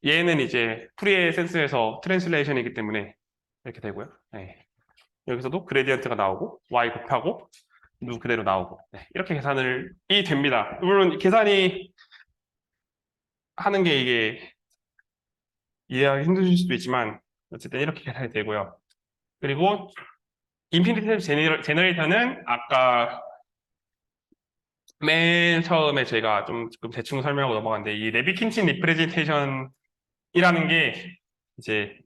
얘는 이제 프리의 센스에서 트랜슬레이션이기 때문에 이렇게 되고요. 네. 여기서도 그레디언트가 나오고 Y 곱하고 U 그대로 나오고 네. 이렇게 계산을 됩니다. 물론 계산이 하는 게 이게 이해하기 힘드실 수도 있지만 어쨌든 이렇게 계산이 되고요. 그리고 인피니티 제너레이터는 아까 맨 처음에 제가 좀 대충 설명하고 넘어갔는데 이 레비킨친 리프레젠테이션이라는 게 이제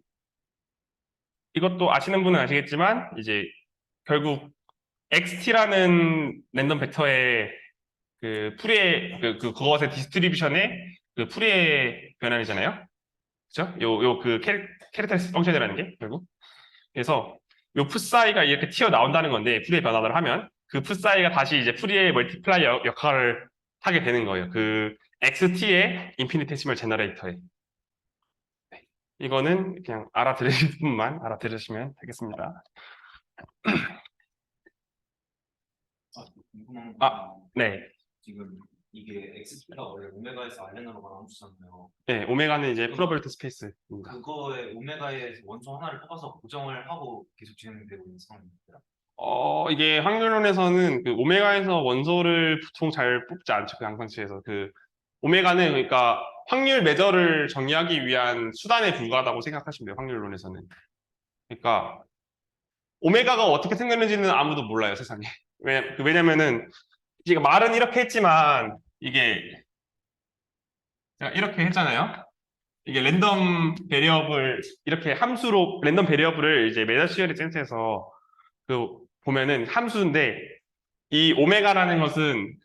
이것도 아시는 분은 아시겠지만 이제 결국 XT라는 랜덤 벡터의 그 풀이의 그것의 디스트리뷰션의 그 풀이의 변환이잖아요. 그죠? 그 캐릭터리스틱 펑션이라는 게 결국 그래서 요 풋사이가 이렇게 튀어나온다는 건데 풀이의 변환을 하면 그 풋사이가 다시 이제 풀이의 멀티플라이어 역할을 하게 되는 거예요. 그 XT의 인피니테시멀 제너레이터에 이거는 그냥 알아들으실 분만 알아들으시면 되겠습니다. 궁금한 아, 건 네. 지금 이게 XP가 원래 오메가에서 알렌으로 나눠주잖아요. 네, 오메가는 이제 프로볼트 스페이스입니다. 그거에 오메가에서 원소 하나를 뽑아서 고정을 하고 계속 진행되고 있는 상황입니다. 이게 확률론에서는 그 오메가에서 원소를 보통 잘 뽑지 않죠. 그 양상치에서. 그 오메가는 그러니까 확률 매저를 정의하기 위한 수단에 불과하다고 생각하시면 돼요. 확률론에서는. 그러니까 오메가가 어떻게 생겼는지는 아무도 몰라요, 세상에. 왜냐면은 지금 말은 이렇게 했지만 이게 제가 이렇게 했잖아요. 이게 랜덤 베리어블 이렇게 함수로 랜덤 베리어블을 이제 메저 시어리 센스에서 그 보면은 함수인데 이 오메가라는 것은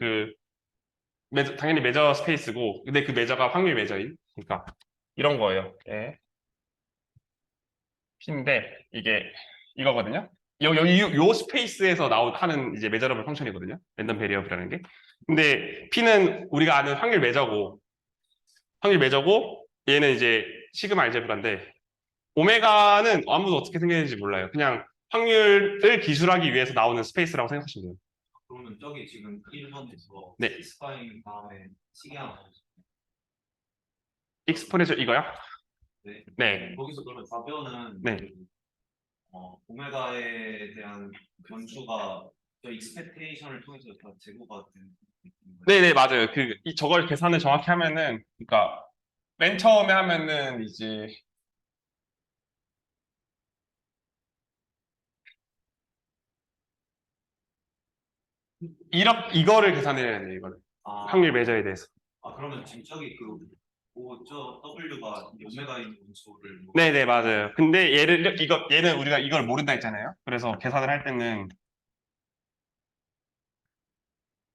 당연히 매저 스페이스고 근데 그 매저가 확률 매저인 그러니까 이런 거예요. 예. P인데 이게 이거거든요. 요 스페이스에서 하는 이제 매저러블 펑션이거든요. 랜덤 베리어블이라는 게. 근데 P는 우리가 아는 확률 매저고 얘는 이제 시그마 알제브라인데 오메가는 아무도 어떻게 생겼는지 몰라요. 그냥 확률을 기술하기 위해서 나오는 스페이스라고 생각하시면 돼요. 그러면 저기 지금 1번에서 네. 스파인 다음에 시계 하나 나오죠. 익스포네셜 이거요? 네. 네. 거기서 그러면 좌변은 네. 오메가에 대한 변수가 저 익스펙테이션을 통해서 다 제고가 되는 건가요? 네네, 맞아요. 저걸 계산을 정확히 하면은, 그러니까, 맨 처음에 하면은, 이제, 이거를 계산해야 돼요, 이거를. 아, 확률 매저에 대해서. 그러면 지금 저기 저 W가 오메가 있는 원소를 네네, 맞아요. 근데 얘는 우리가 이걸 모른다 했잖아요. 그래서 계산을 할 때는,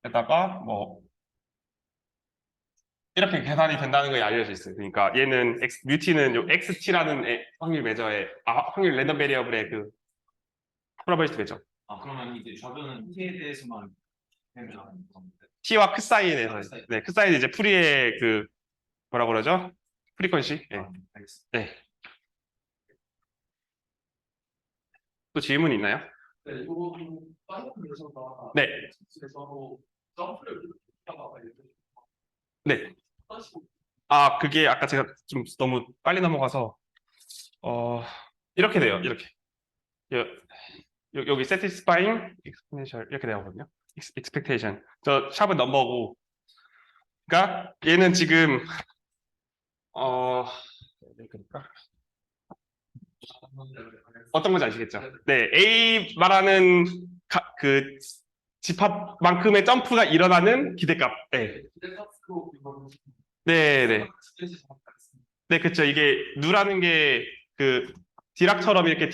에다가, 뭐, 이렇게 계산이 된다는 게 알려져 있어요. 그러니까 얘는 뮤티는 요 XT라는 확률 매저의, 확률 랜덤 베리어블의 그, 프로바빌리티 매저. 그러면 이제 좌변은 T에 대해서만 되면 겁니다. T와 크 사이에 대해서. 사이. 네, 크 사이는 이제 프리의 그, 뭐라고 그러죠? 프리퀀시. 네. 알겠습니다. 네. 또 질문 있나요? 네, 이거 다른 회사가 네. 그래서 점프를 하다가 네. 하시고 그게 아까 제가 좀 너무 빨리 넘어가서, 이렇게 돼요. 이렇게. 여기 satisfying, exponential 이렇게 되거든요. expectation. 저 샵은 넘버고. 그러니까 얘는 지금 그러니까 어떤 건지 아시겠죠? 네, A 말하는 그 집합만큼의 점프가 일어나는 기대값. 네, 기대값으로 이거는 네, 네. 네, 그렇죠. 이게 누라는 게 그 디락처럼 이렇게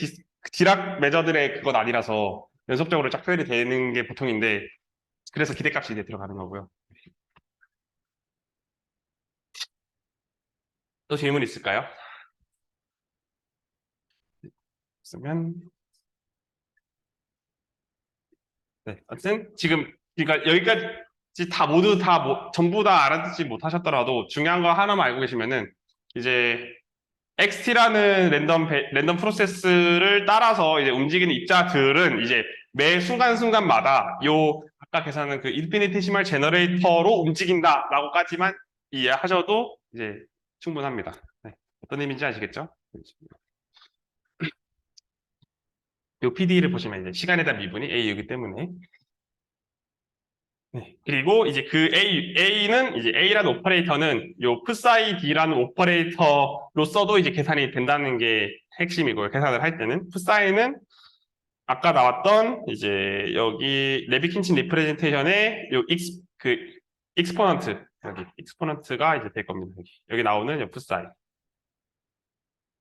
디락 매저들의 그건 아니라서 연속적으로 쫙 표현이 되는 게 보통인데 그래서 기대값이 이제 들어가는 거고요. 또 질문 있을까요? 있으면 네, 어쨌든 지금 그러니까 여기까지 모두 전부 다 알아듣지 못하셨더라도 중요한 거 하나만 알고 계시면은 이제 XT라는 랜덤 프로세스를 따라서 이제 움직이는 입자들은 이제 매 순간순간마다 아까 계산한 그 인피니테시멀 제너레이터로 움직인다라고까지만 이해하셔도 이제 충분합니다. 네. 어떤 의미인지 아시겠죠? 요 PD를 보시면 이제 시간에 대한 미분이 A이기 때문에 네. 그리고 이제 그 A는 이제 A라는 오퍼레이터는 요 psi D라는 오퍼레이터로서도 이제 계산이 된다는 게 핵심이고요. 계산을 할 때는 psi는 아까 나왔던 이제 여기 레비킨친 리프레젠테이션의 요 익스포넌트 여기 익스포넌트가 이제 될 겁니다. 여기 나오는 요 psi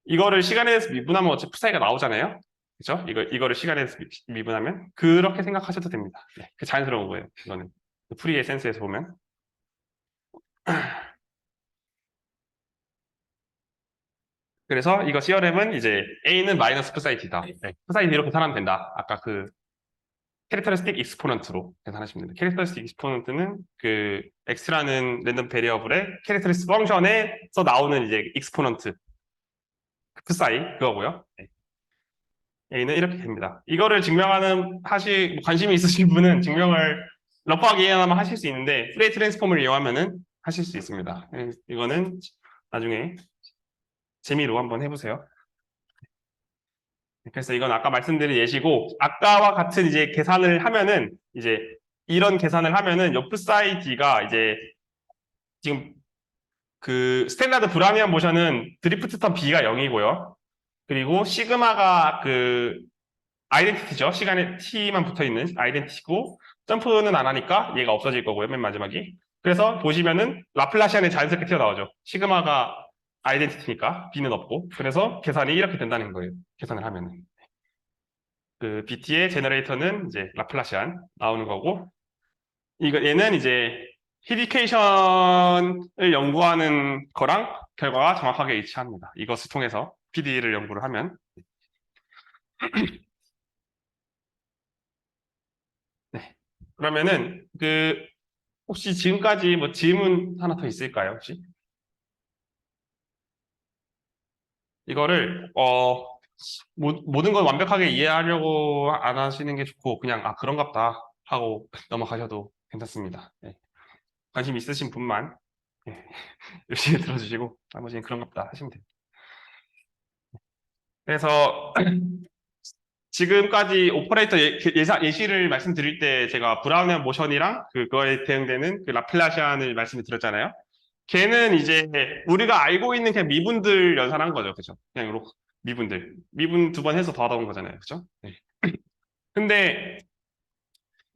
이거를 시간에 대해서 미분하면 어차피 psi가 나오잖아요. 그죠? 이거를 시간에 대해서 미분하면 그렇게 생각하셔도 됩니다. 네. 그 자연스러운 거예요. 이거는. 프리의 센스에서 보면 그래서 이거 CRM은 이제 A는 마이너스 psi D다. 네. psi D로 계산하면 된다. 아까 그 캐릭터리스틱 익스포넌트로 계산하시면 됩니다. 캐릭터리스틱 익스포넌트는 그 X라는 랜덤 베리어블의 캐릭터리스틱 펑션에서 나오는 이제 익스포넌트 psi 그거고요. 네. A는 이렇게 됩니다. 이거를 증명하는 관심이 있으신 분은 증명을 러프하게 이해하면 하실 수 있는데 프레이 트랜스폼을 이용하면은 하실 수 있습니다. 이거는 나중에 재미로 한번 해보세요. 그래서 이건 아까 말씀드린 예시고 아까와 같은 이제 계산을 하면은 이제 이런 계산을 하면은 옆 psi D가 이제 지금 그 스탠다드 브라니안 모션은 드리프트 턴 B가 0이고요. 그리고 시그마가 그 아이덴티티죠. 시간에 T만 붙어 있는 아이덴티티고 점프는 안 하니까 얘가 없어질 거고요. 맨 마지막이. 그래서 보시면은 라플라시안이 자연스럽게 튀어나오죠. 시그마가 아이덴티티니까 B는 없고. 그래서 계산이 이렇게 된다는 거예요. 계산을 하면은. 그 BT의 제너레이터는 이제 라플라시안 나오는 거고. 얘는 이제 히디케이션을 연구하는 거랑 결과가 정확하게 일치합니다. 이것을 통해서 PD를 연구를 하면. 네. 그러면은 혹시 지금까지 뭐 질문 하나 더 있을까요, 혹시? 이거를 모든 걸 완벽하게 이해하려고 안 하시는 게 좋고 그냥 그런갑다 하고 넘어가셔도 괜찮습니다. 네. 관심 있으신 분만 네. 열심히 들어주시고 나머지는 그런갑다 하시면 돼요. 그래서 지금까지 오퍼레이터 예시를 말씀드릴 때 제가 브라운의 모션이랑 그거에 대응되는 그 라플라시안을 말씀을 드렸잖아요. 걔는 이제 우리가 알고 있는 그냥 미분들 연산한 거죠. 그죠? 그냥 이렇게 미분 2번 해서 더하다 온 거잖아요. 그죠? 네. 근데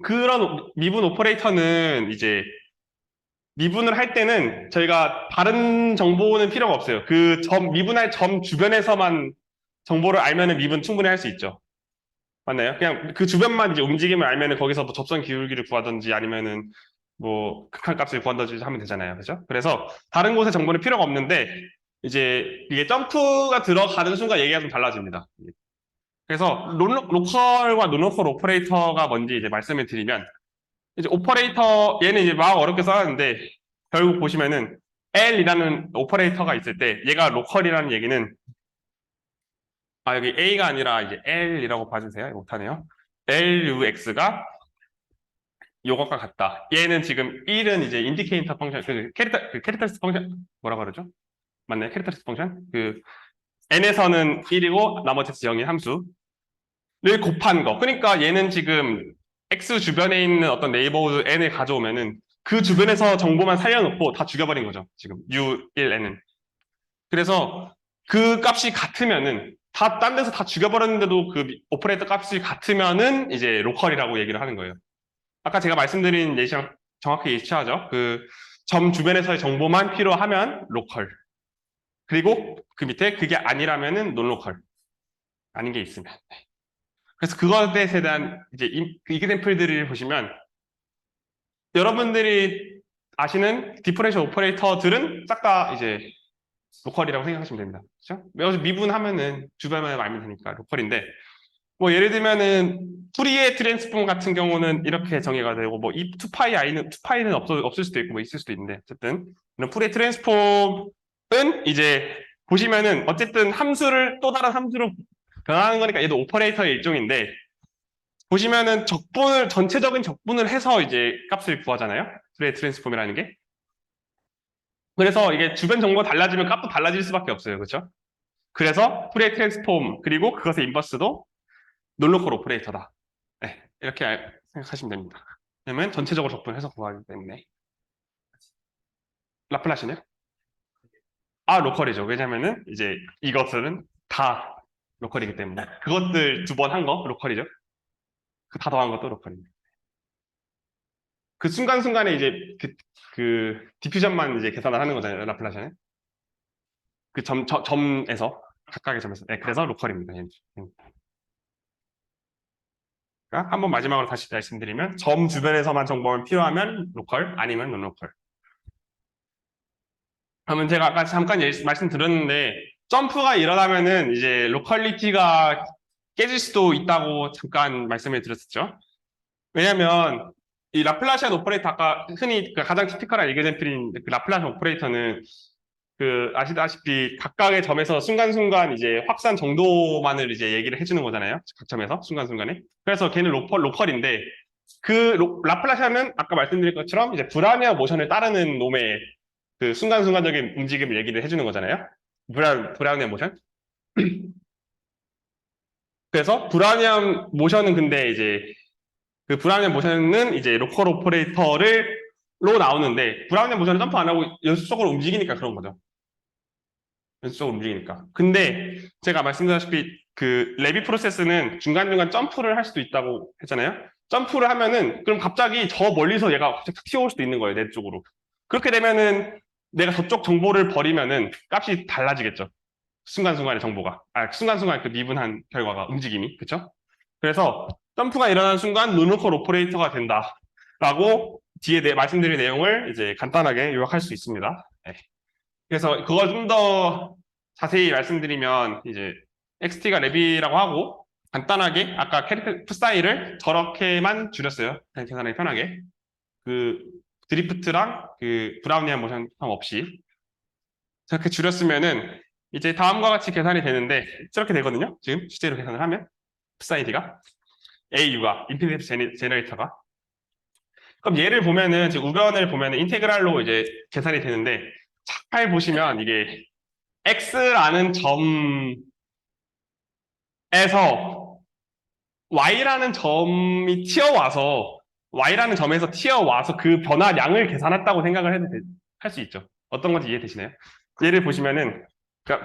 그런 미분 오퍼레이터는 이제 미분을 할 때는 저희가 다른 정보는 필요가 없어요. 그 미분할 점 주변에서만 정보를 알면은 미분 충분히 할 수 있죠. 맞나요? 그냥 그 주변만 이제 움직임을 알면은 거기서 뭐 접선 기울기를 구하든지 아니면은 뭐 극한값을 구한다든지 하면 되잖아요. 그죠? 그래서 다른 곳에 정보는 필요가 없는데 이제 이게 점프가 들어가는 순간 얘기가 좀 달라집니다. 그래서 로컬과 논로컬 오퍼레이터가 뭔지 이제 말씀을 드리면 이제 오퍼레이터 얘는 이제 막 어렵게 써놨는데 결국 보시면은 L이라는 오퍼레이터가 있을 때 얘가 로컬이라는 얘기는 여기 A가 아니라 이제 L이라고 봐주세요. 이거 못하네요. LUX가 요것과 같다. 얘는 지금 1은 이제 인디케이터 펑션, 캐릭터리스틱 펑션 뭐라고 그러죠? 맞나요? 캐릭터리스틱 펑션? n에서는 1이고 나머지 0인 함수를 곱한 거. 그러니까 얘는 지금 x 주변에 있는 어떤 네이버후드 n을 가져오면은 그 주변에서 정보만 살려놓고 다 죽여버린 거죠. 지금 u1n은. 그래서 그 값이 같으면은 다 딴 데서 다 죽여버렸는데도 그 오퍼레이터 값이 같으면은 이제 로컬이라고 얘기를 하는 거예요. 아까 제가 말씀드린 예시랑 정확히 일치하죠. 그 점 주변에서의 정보만 필요하면 로컬. 그리고 그 밑에 그게 아니라면은 논로컬. 아닌 게 있으면. 그래서 그것에 대한 이제 그 이그샘플들을 보시면 여러분들이 아시는 디퍼런셜 오퍼레이터들은 싹 다 이제 로컬이라고 생각하시면 됩니다. 그렇죠? 여기서 미분하면은 주변만 알면 되니까 로컬인데 뭐 예를 들면은 푸리에 트랜스폼 같은 경우는 이렇게 정의가 되고 뭐 이 2파이 i는 2파이는 없을 수도 있고 뭐 있을 수도 있는데 어쨌든 이런 푸리에 트랜스폼은 이제 보시면은 어쨌든 함수를 또 다른 함수로 변화하는 거니까 얘도 오퍼레이터의 일종인데 보시면은 전체적인 적분을 해서 이제 값을 구하잖아요. 푸리에 트랜스폼이라는 게. 그래서 이게 주변 정보가 달라지면 값도 달라질 수밖에 없어요. 그렇죠? 그래서 푸리에 트랜스폼 그리고 그것의 인버스도 논로컬 오퍼레이터다. 네, 이렇게 생각하시면 됩니다. 왜냐면 전체적으로 적분해서 구하기 때문에. 라플라시네요? 로컬이죠. 왜냐면은 이제 이것들은 다 로컬이기 때문에. 그것들 2번 한 거 로컬이죠. 그 다 더한 것도 로컬입니다. 그 순간순간에 이제 그 디퓨전만 이제 계산을 하는 거잖아요. 라플라시는. 그 점에서 각각의 점에서. 네, 그래서 로컬입니다. 그러니까 한번 마지막으로 다시 말씀드리면 점 주변에서만 정보가 필요하면 로컬, 아니면 논로컬. 그러면 제가 아까 잠깐 말씀드렸는데 점프가 일어나면은 이제 로컬리티가 깨질 수도 있다고 잠깐 말씀을 드렸었죠. 왜냐면 이 라플라시안 오퍼레이터 아까 흔히 가장 티피컬한 이그젠플인 그 라플라시안 오퍼레이터는 아시다시피 각각의 점에서 순간순간 이제 확산 정도만을 이제 얘기를 해주는 거잖아요. 각 점에서 순간순간에. 그래서 걔는 로컬인데 라플라시안은 아까 말씀드린 것처럼 이제 브라우니안 모션을 따르는 놈의 그 순간순간적인 움직임을 얘기를 해주는 거잖아요. 브라우니안 모션. 그래서 브라우니안 모션은 근데 이제 그 브라우니안 모션은 이제 로컬 오퍼레이터로 나오는데 브라우니안 모션은 점프 안 하고 연속적으로 움직이니까 그런 거죠. 연속적으로 움직이니까. 근데 제가 말씀드렸다시피 그 레비 프로세스는 중간중간 점프를 할 수도 있다고 했잖아요. 점프를 하면은 그럼 갑자기 저 멀리서 얘가 탁 튀어올 수도 있는 거예요. 내 쪽으로. 그렇게 되면은 내가 저쪽 정보를 버리면은 값이 달라지겠죠. 순간순간의 정보가. 순간순간 그 미분한 결과가 움직임이. 그쵸? 그래서 점프가 일어나는 순간 논로컬 오퍼레이터가 된다. 라고 뒤에 말씀드린 내용을 이제 간단하게 요약할 수 있습니다. 네. 그래서 그걸 좀 더 자세히 말씀드리면 이제 XT가 랩이라고 하고 간단하게 아까 캐릭터 풋사이를 저렇게만 줄였어요. 계산하기 편하게. 그 드리프트랑 그 브라우니안 모션 없이 저렇게 줄였으면은 이제 다음과 같이 계산이 되는데 저렇게 되거든요. 지금 실제로 계산을 하면 풋사이드가 AU가 인피니트 제너레이터가 그럼 얘를 보면은 지금 우변을 보면은 인테그랄로 이제 계산이 되는데 잘 보시면 이게 X라는 점에서 Y라는 점이 튀어와서 Y라는 점에서 튀어와서 그 변화량을 계산했다고 생각을 해도 할 수 있죠. 어떤 건지 이해되시나요? 얘를 보시면은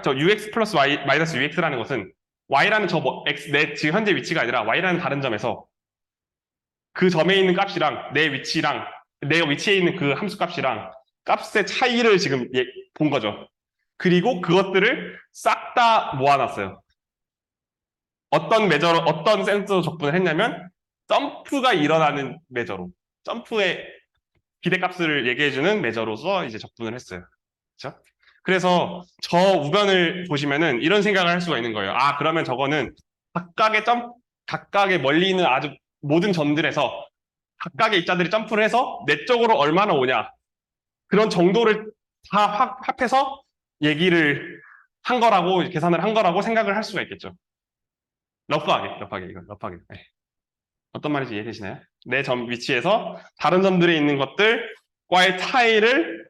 저 UX 플러스 Y 마이너스 UX라는 것은 Y라는 내 지금 현재 위치가 아니라 Y라는 다른 점에서 그 점에 있는 값이랑 내 위치랑 내 위치에 있는 그 함수 값이랑 값의 차이를 지금 본 거죠. 그리고 그것들을 싹 다 모아놨어요. 어떤 센서로 적분을 했냐면 점프가 일어나는 매저로, 점프의 기대값을 얘기해주는 매저로서 이제 적분을 했어요. 그렇죠? 그래서 저 우변을 보시면은 이런 생각을 할 수가 있는 거예요. 아, 그러면 저거는 각각의 멀리 있는 아주 모든 점들에서 각각의 입자들이 점프를 해서 내 쪽으로 얼마나 오냐, 그런 정도를 다 합해서 얘기를 한 거라고, 계산을 한 거라고 생각을 할 수가 있겠죠. 러프하게. 네. 어떤 말인지 이해되시나요? 내 점 위치에서 다른 점들에 있는 것들과의 차이를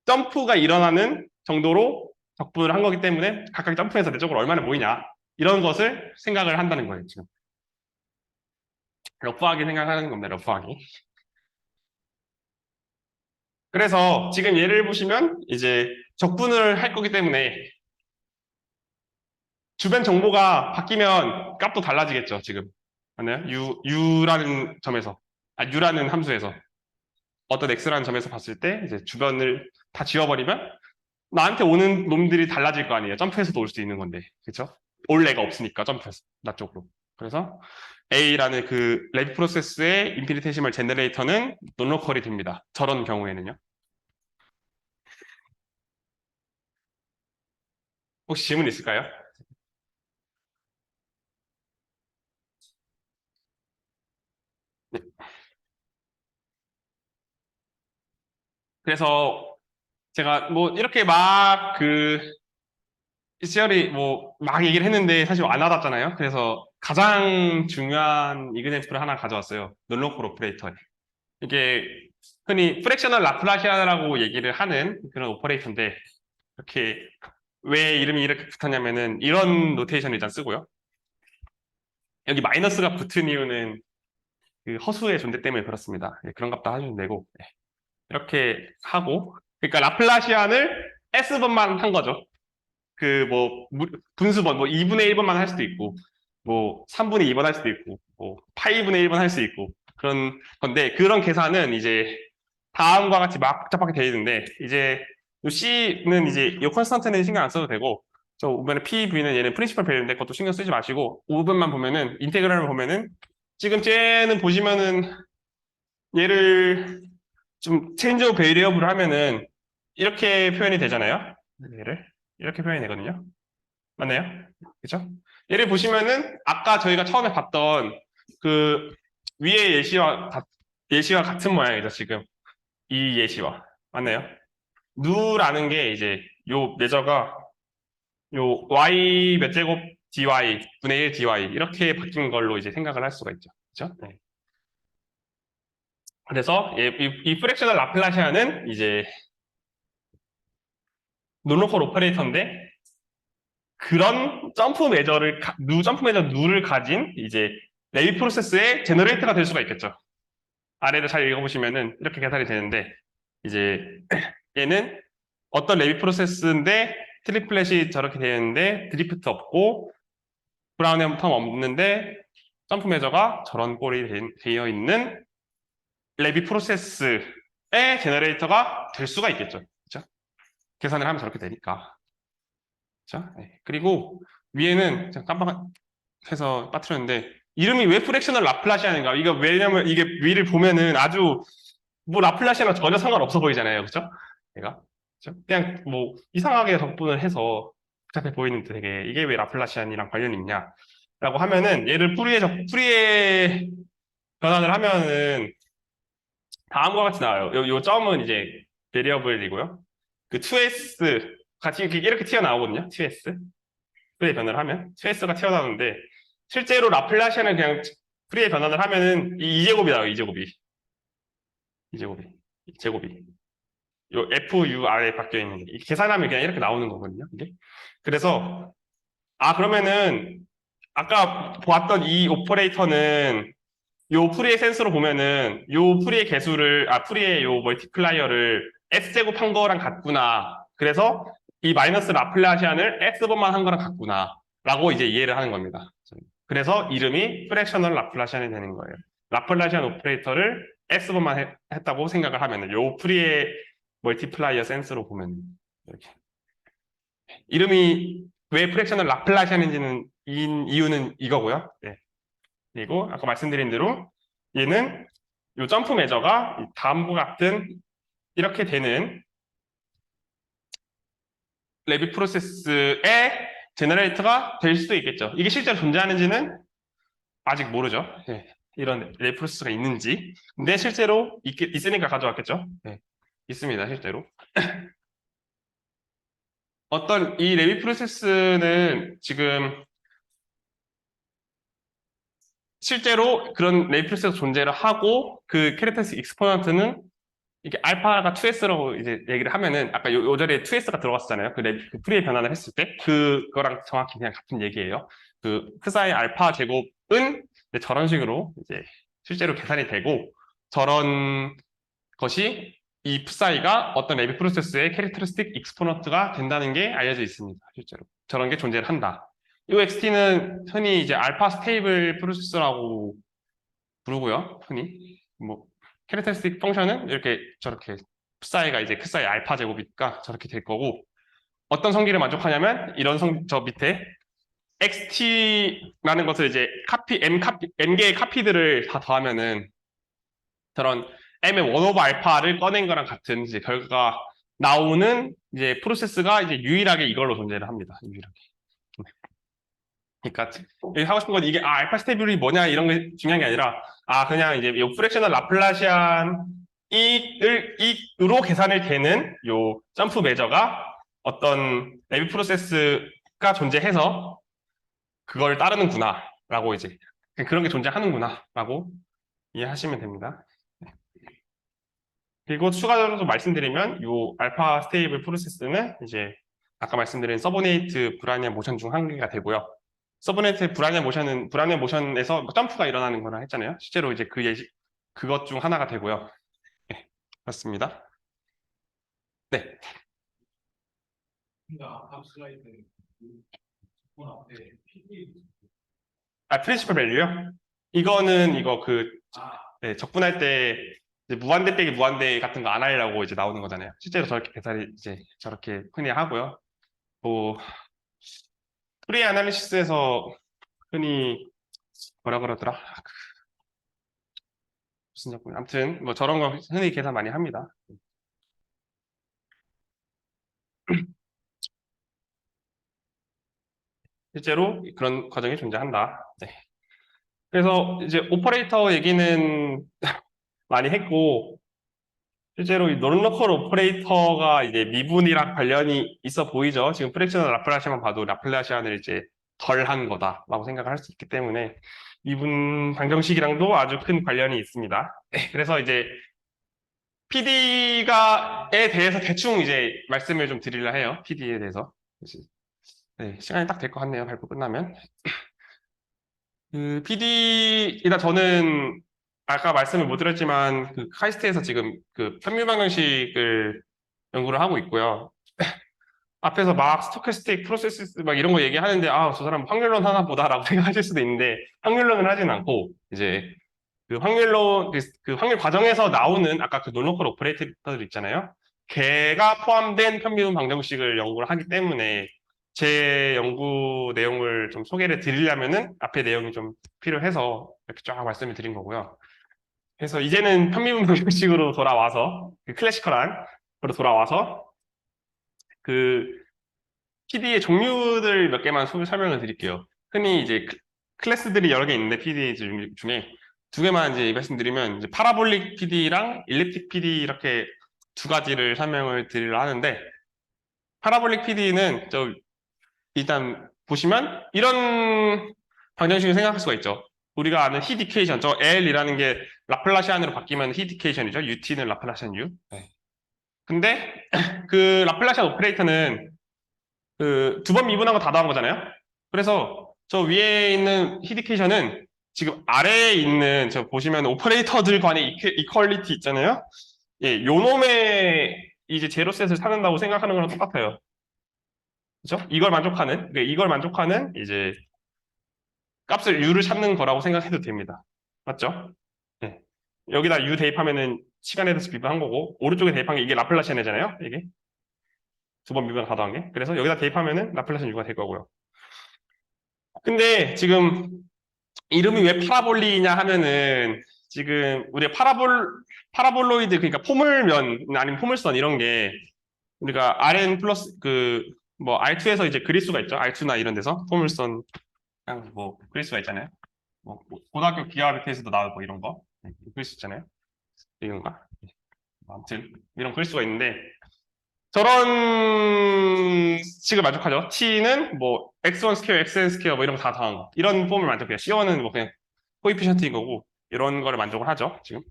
점프가 일어나는 정도로 적분을 한 거기 때문에 각각 점프해서 내 쪽으로 얼마나 모이냐, 이런 것을 생각을 한다는 거예요. 지금 러프하게 생각하는 겁니다. 러프하게. 그래서 지금 예를 보시면 이제 적분을 할 거기 때문에 주변 정보가 바뀌면 값도 달라지겠죠. 지금 맞나요? U라는 점에서, U라는 함수에서 어떤 X라는 점에서 봤을 때 이제 주변을 다 지워버리면 나한테 오는 놈들이 달라질 거 아니에요. 점프해서도 올 수 있는 건데, 그렇죠? 올 애가 없으니까 점프해서 나 쪽으로. 그래서 A라는 그 랩 프로세스의 인피니테시멀 제너레이터는 논로컬이 됩니다. 저런 경우에는요. 혹시 질문 있을까요? 네. 그래서 제가 뭐 이렇게 막 시절이 뭐 막 얘기를 했는데 사실 안 와닿잖아요. 그래서 가장 중요한 이그젬플을 하나 가져왔어요. 논로컬 오퍼레이터. 이게 흔히 프랙셔널 라플라시안이라고 얘기를 하는 그런 오퍼레이터인데, 이렇게 왜 이름이 이렇게 붙었냐면은 이런 노테이션을 일단 쓰고요. 여기 마이너스가 붙은 이유는 그 허수의 존재 때문에 그렇습니다. 그런 값도 하시면 되고, 이렇게 하고, 그러니까 라플라시안을 S번만 한 거죠. 그 뭐 분수번 뭐 2분의 1번만 할 수도 있고, 뭐 3분의 2번 할 수도 있고, 뭐 파이분의 1번 할 수 있고, 그런 건데, 그런 계산은 이제 다음과 같이 막 복잡하게 되어 있는데, 이제 요 C는 이제 요 컨스턴트는 신경 안 써도 되고, 저 우변에 P, V는 얘는 프린시펄 밸류인데 그것도 신경 쓰지 마시고, 5번만 보면은 인테그랄을 보면은 지금 쟤는 보시면은 얘를 좀 체인지 오브 베리어블을 하면은 이렇게 표현이 되잖아요. 얘를 이렇게 표현이 되거든요. 맞나요? 그렇죠? 얘를 보시면은 아까 저희가 처음에 봤던 그 위의 예시와 같은 모양이죠. 지금 이 예시와 맞나요? 누라는 게 이제 요 매저가 요 y 몇 제곱 dy 분의 1 dy 이렇게 바뀐 걸로 이제 생각을 할 수가 있죠. 그렇죠? 네. 그래서 이 프랙셔널 라플라시안은 이제 논로컬 오퍼레이터인데, 그런 점프 매저 누를 가진 이제 레이 프로세스의 제너레이터가 될 수가 있겠죠. 아래를 잘 읽어보시면은 이렇게 계산이 되는데, 이제 얘는 어떤 레이 프로세스인데 트리플렛이 저렇게 되는데 드리프트 없고 브라운 텀 없는데 점프 매저가 저런 꼴이 되어 있는 레비 프로세스의 제너레이터가 될 수가 있겠죠. 그렇죠? 계산을 하면 저렇게 되니까. 그렇죠? 네. 그리고 위에는 제가 깜빡해서 빠뜨렸는데, 이름이 왜 프랙셔널 라플라시안인가? 이거 왜냐면 이게 위를 보면은 아주 뭐 라플라시안과 전혀 상관없어 보이잖아요. 그렇죠? 얘가. 그렇죠? 그냥 뭐 이상하게 적분을 해서 복잡해 보이는데 되게 이게 왜 라플라시안이랑 관련이 있냐? 라고 하면은 얘를 풀이에 변환을 하면은 다음과 같이 나와요. 요 점은 이제 베리어블이고요. 그 2s 같이 이렇게 튀어나오거든요. 2s. 프리에 변환을 하면 2s가 튀어나오는데, 실제로 라플라시안은 그냥 프리에 변환을 하면은 이 2제곱이 나와요. 2제곱이. 요 FUR에 바뀌어 있는 게 계산하면 그냥 이렇게 나오는 거거든요. 이게. 그래서 그러면은 아까 보았던 이 오퍼레이터는 요 프리의 센스로 보면은 요 프리의 개수를 프리의 요 멀티플라이어를 S제곱 한 거랑 같구나. 그래서 이 마이너스 라플라시안을 X번만 한 거랑 같구나 라고 이제 이해를 하는 겁니다. 그래서 이름이 프랙셔널 라플라시안이 되는 거예요. 라플라시안 오퍼레이터를 S번만 했다고 생각을 하면은 요 프리의 멀티플라이어 센스로 보면 이렇게 이름이 왜 프랙션을 라플라시안인지는 이유는 이거고요. 네. 그리고 아까 말씀드린 대로 얘는 요 점프 매저가 다음과 같은 이렇게 되는 레빗 프로세스의 제너레이터가 될 수도 있겠죠. 이게 실제로 존재하는지는 아직 모르죠. 네. 이런 레빗 프로세스가 있는지. 근데 실제로 있으니까 가져왔겠죠. 네. 있습니다, 실제로. 어떤 이 레빗 프로세스는 지금 실제로 그런 레빗 프로세스가 존재를 하고 그 캐릭터스 익스포넌트는 이게 알파가 2S라고 이제 얘기를 하면은 아까 요 자리에 2S가 들어갔었잖아요. 그 프리의 변환을 했을 때 그거랑 정확히 그냥 같은 얘기예요. 그 크사의 알파 제곱은 이제 저런 식으로 이제 실제로 계산이 되고 저런 것이 이 푸사이가 어떤 레빗 프로세스의 캐릭터리스틱 익스포넌트가 된다는 게 알려져 있습니다. 실제로 저런 게 존재를 한다. 이 XT는 흔히 이제 알파 스테이블 프로세서라고 부르고요. 흔히 뭐 캐릭터리스틱 펑션은 이렇게 저렇게 푸사이가 이제 크사이 알파 제곱이니까 저렇게 될 거고 어떤 성질을 만족하냐면 이런 저 밑에 XT라는 것을 이제 N개의 카피들을 다 더하면은 저런 M의 1 오버 알파를 꺼낸 거랑 같은 이제 결과가 나오는 이제 프로세스가 이제 유일하게 이걸로 존재를 합니다. 유일하게. 그러니까 여기 하고 싶은 건 이게 알파 스테이블이 뭐냐 이런 게 중요한 게 아니라 그냥 이제 요 프랙셔널 라플라시안 이로 계산이 되는 요 점프 매저가 어떤 레빗 프로세스가 존재해서 그걸 따르는구나 라고 이제 그런 게 존재하는구나 라고 이해하시면 됩니다. 그리고 추가적으로 좀 말씀드리면 요 알파 스테이블 프로세스는 이제 아까 말씀드린 서보네이트 불안이한 모션 중 한 개가 되고요. 서브네트 불안의 모션에서 점프가 일어나는 거라 했잖아요. 실제로 이제 그것 중 하나가 되고요. 네, 그렇습니다. 네. 그러니까 다음 슬라이드 그 앞에 PD 프린시플 밸류요? 이거는 아 네, 적분할 때 이제 무한대 빼기 무한대 같은 거 안 하려고 이제 나오는 거잖아요. 실제로 저렇게 계산이 이제 저렇게 흔히 하고요. 뭐 프리 애널리시스에서 흔히 뭐라 그러더라? 무슨 작품? 아무튼 뭐 저런 거 흔히 계산 많이 합니다. 실제로 그런 과정이 존재한다. 네. 그래서 이제 오퍼레이터 얘기는 많이 했고 실제로 이 논로컬 오퍼레이터가 이제 미분이랑 관련이 있어 보이죠. 지금 프랙셔널 라플라시안만 봐도 라플라시안을 이제 덜 한 거다라고 생각을 할 수 있기 때문에 미분 방정식이랑도 아주 큰 관련이 있습니다. 그래서 이제 PD에 대해서 대충 이제 말씀을 좀 드리려 해요. PD에 대해서. 네, 시간이 딱 될 것 같네요. 발표 끝나면. 그 PD, 일단 저는 아까 말씀을 못 드렸지만 그 카이스트에서 지금 그 편미 방정식을 연구를 하고 있고요. 앞에서 막 스토캐스틱 프로세스 막 이런 거 얘기하는데 저 사람 확률론 하나 보다라고 생각하실 수도 있는데 확률론을 하진 않고 이제 그 확률론 그 확률 과정에서 나오는 아까 그 논로컬 오퍼레이터들 있잖아요. 걔가 포함된 편미분 방정식을 연구를 하기 때문에 제 연구 내용을 좀 소개를 드리려면은 앞에 내용이 좀 필요해서 이렇게 쫙 말씀을 드린 거고요. 그래서 이제는 편미분 방정식으로 돌아와서 그 클래시컬한 으로 돌아와서 그 PD의 종류들 몇 개만 설명을 드릴게요. 흔히 이제 클래스들이 여러 개 있는데 PD 중에 두 개만 이제 말씀드리면 이제 파라볼릭 PD랑 일립틱 PD 이렇게 두 가지를 설명을 드리려 하는데 파라볼릭 PD는 일단 보시면 이런 방정식을 생각할 수가 있죠. 우리가 아는 히트 이퀘이션, 저 L이라는 게 라플라시안으로 바뀌면 히트 이퀘이션이죠. UT는 라플라시안 U. 근데 그 라플라시안 오퍼레이터는 그 두 번 미분한 거 다 더한 거잖아요. 그래서 저 위에 있는 히트 이퀘이션은 지금 아래에 있는 저 보시면 오퍼레이터들 간의 이퀄리티 있잖아요. 예, 요 놈의 이제 제로셋을 찾는다고 생각하는 거랑 똑같아요. 그죠? 이걸 만족하는 이제 값을 u를 찾는 거라고 생각해도 됩니다. 맞죠? 여기다 u 대입하면은 시간에 대해서 미분한 거고, 오른쪽에 대입한 게 이게 라플라시안이잖아요. 이게 두 번 미분 가더한 게. 그래서 여기다 대입하면은 라플라시안 u가 될 거고요. 근데 지금 이름이 왜 파라볼릭이냐 하면은 지금 우리가 파라볼로이드, 그러니까 포물면 아니면 포물선 이런 게 우리가 Rn 플러스 뭐 R2에서 이제 그릴 수가 있죠. R2나 이런 데서 포물선 그냥 뭐 그릴 수가 있잖아요. 뭐 고등학교 기하학에서도 나오고 이런 거 그릴 수 있잖아요. 이건가? 아무튼 이런 그릴 수가 있는데 저런 식을 만족하죠. T는 뭐 x1 스퀘어, xn 스퀘어 뭐 이런 거 다 더한 거. 이런 폼을 만족해요. C1은 뭐 그냥 코이피션트인 거고 이런 거를 만족을 하죠. 지금.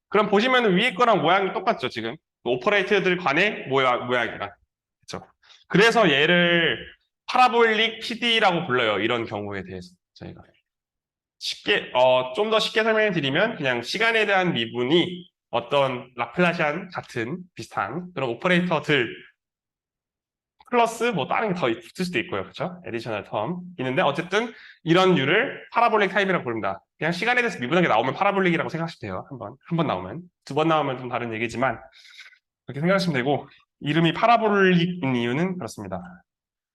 그럼 보시면은 위에 거랑 모양이 똑같죠. 지금. 오퍼레이터들 간의 모양이랑. 그렇죠. 그래서 얘를 파라볼릭 PD라고 불러요. 이런 경우에 대해서 저희가. 좀 더 쉽게 설명해 드리면 그냥 시간에 대한 미분이 어떤 라플라시안 같은 비슷한 그런 오퍼레이터들 플러스 뭐 다른 게 더 붙을 수도 있고요. 그렇죠? 에디셔널 텀 있는데 어쨌든 이런 류를 파라볼릭 타입이라고 부릅니다. 그냥 시간에 대해서 미분한 게 나오면 파라볼릭이라고 생각하시면 돼요. 한 번 나오면. 두 번 나오면 좀 다른 얘기지만 그렇게 생각하시면 되고 이름이 파라볼릭인 이유는 그렇습니다.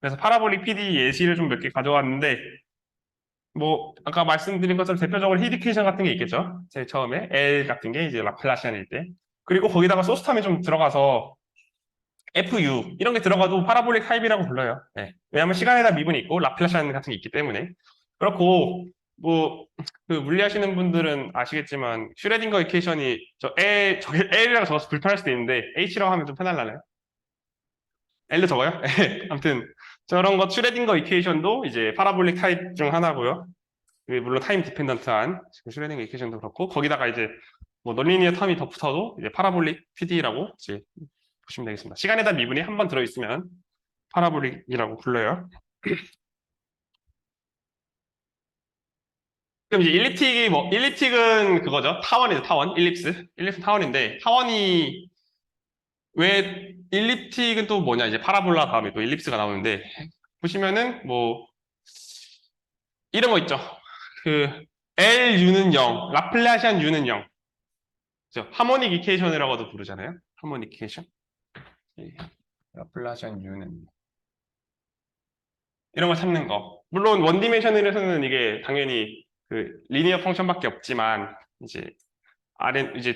그래서 파라볼릭 PD 예시를 좀 몇 개 가져왔는데 뭐 아까 말씀드린 것처럼 대표적으로 히디케이션 같은 게 있겠죠. 제일 처음에 L 같은 게 이제 라플라시안일 때 그리고 거기다가 소스텀이 좀 들어가서 FU 이런 게 들어가도 파라볼릭 타입이라고 불러요. 네. 왜냐하면 시간에 대한 미분이 있고 라플라시안 같은 게 있기 때문에 그렇고 뭐 그 물리하시는 분들은 아시겠지만 슈레딩거 이퀘이션이 저게 L이라고 적어서 불편할 수도 있는데 H라고 하면 좀 편할라나요? L로 적어요? 아무튼 저런 거 슈레딩거 이퀘이션도 이제 파라볼릭 타입 중 하나고요. 물론 타임 디펜던트한 슈레딩거 이퀘이션도 그렇고 거기다가 이제 뭐 논리니어 텀이 더 붙어도 이제 파라볼릭 PD라고 이제 보시면 되겠습니다. 시간에 대한 미분이 한 번 들어있으면 파라볼릭이라고 불러요. 그럼 이제 일립틱은 그거죠. 타원이죠, 타원. 일립스 타원인데, 타원이, 왜, 일립틱은 또 뭐냐, 이제 파라볼라 다음에 또 일립스가 나오는데, 보시면은, 뭐, 이런 거 있죠. LU는 0, 라플라시안 U는 0. 그죠? 하모닉 이퀘이션이라고도 부르잖아요. 하모닉 이퀘이션. 라플라시안 U는 이런 걸 찾는 거. 물론 원디멘셔널에서는 이게 당연히 리니어 펑션밖에 없지만 이제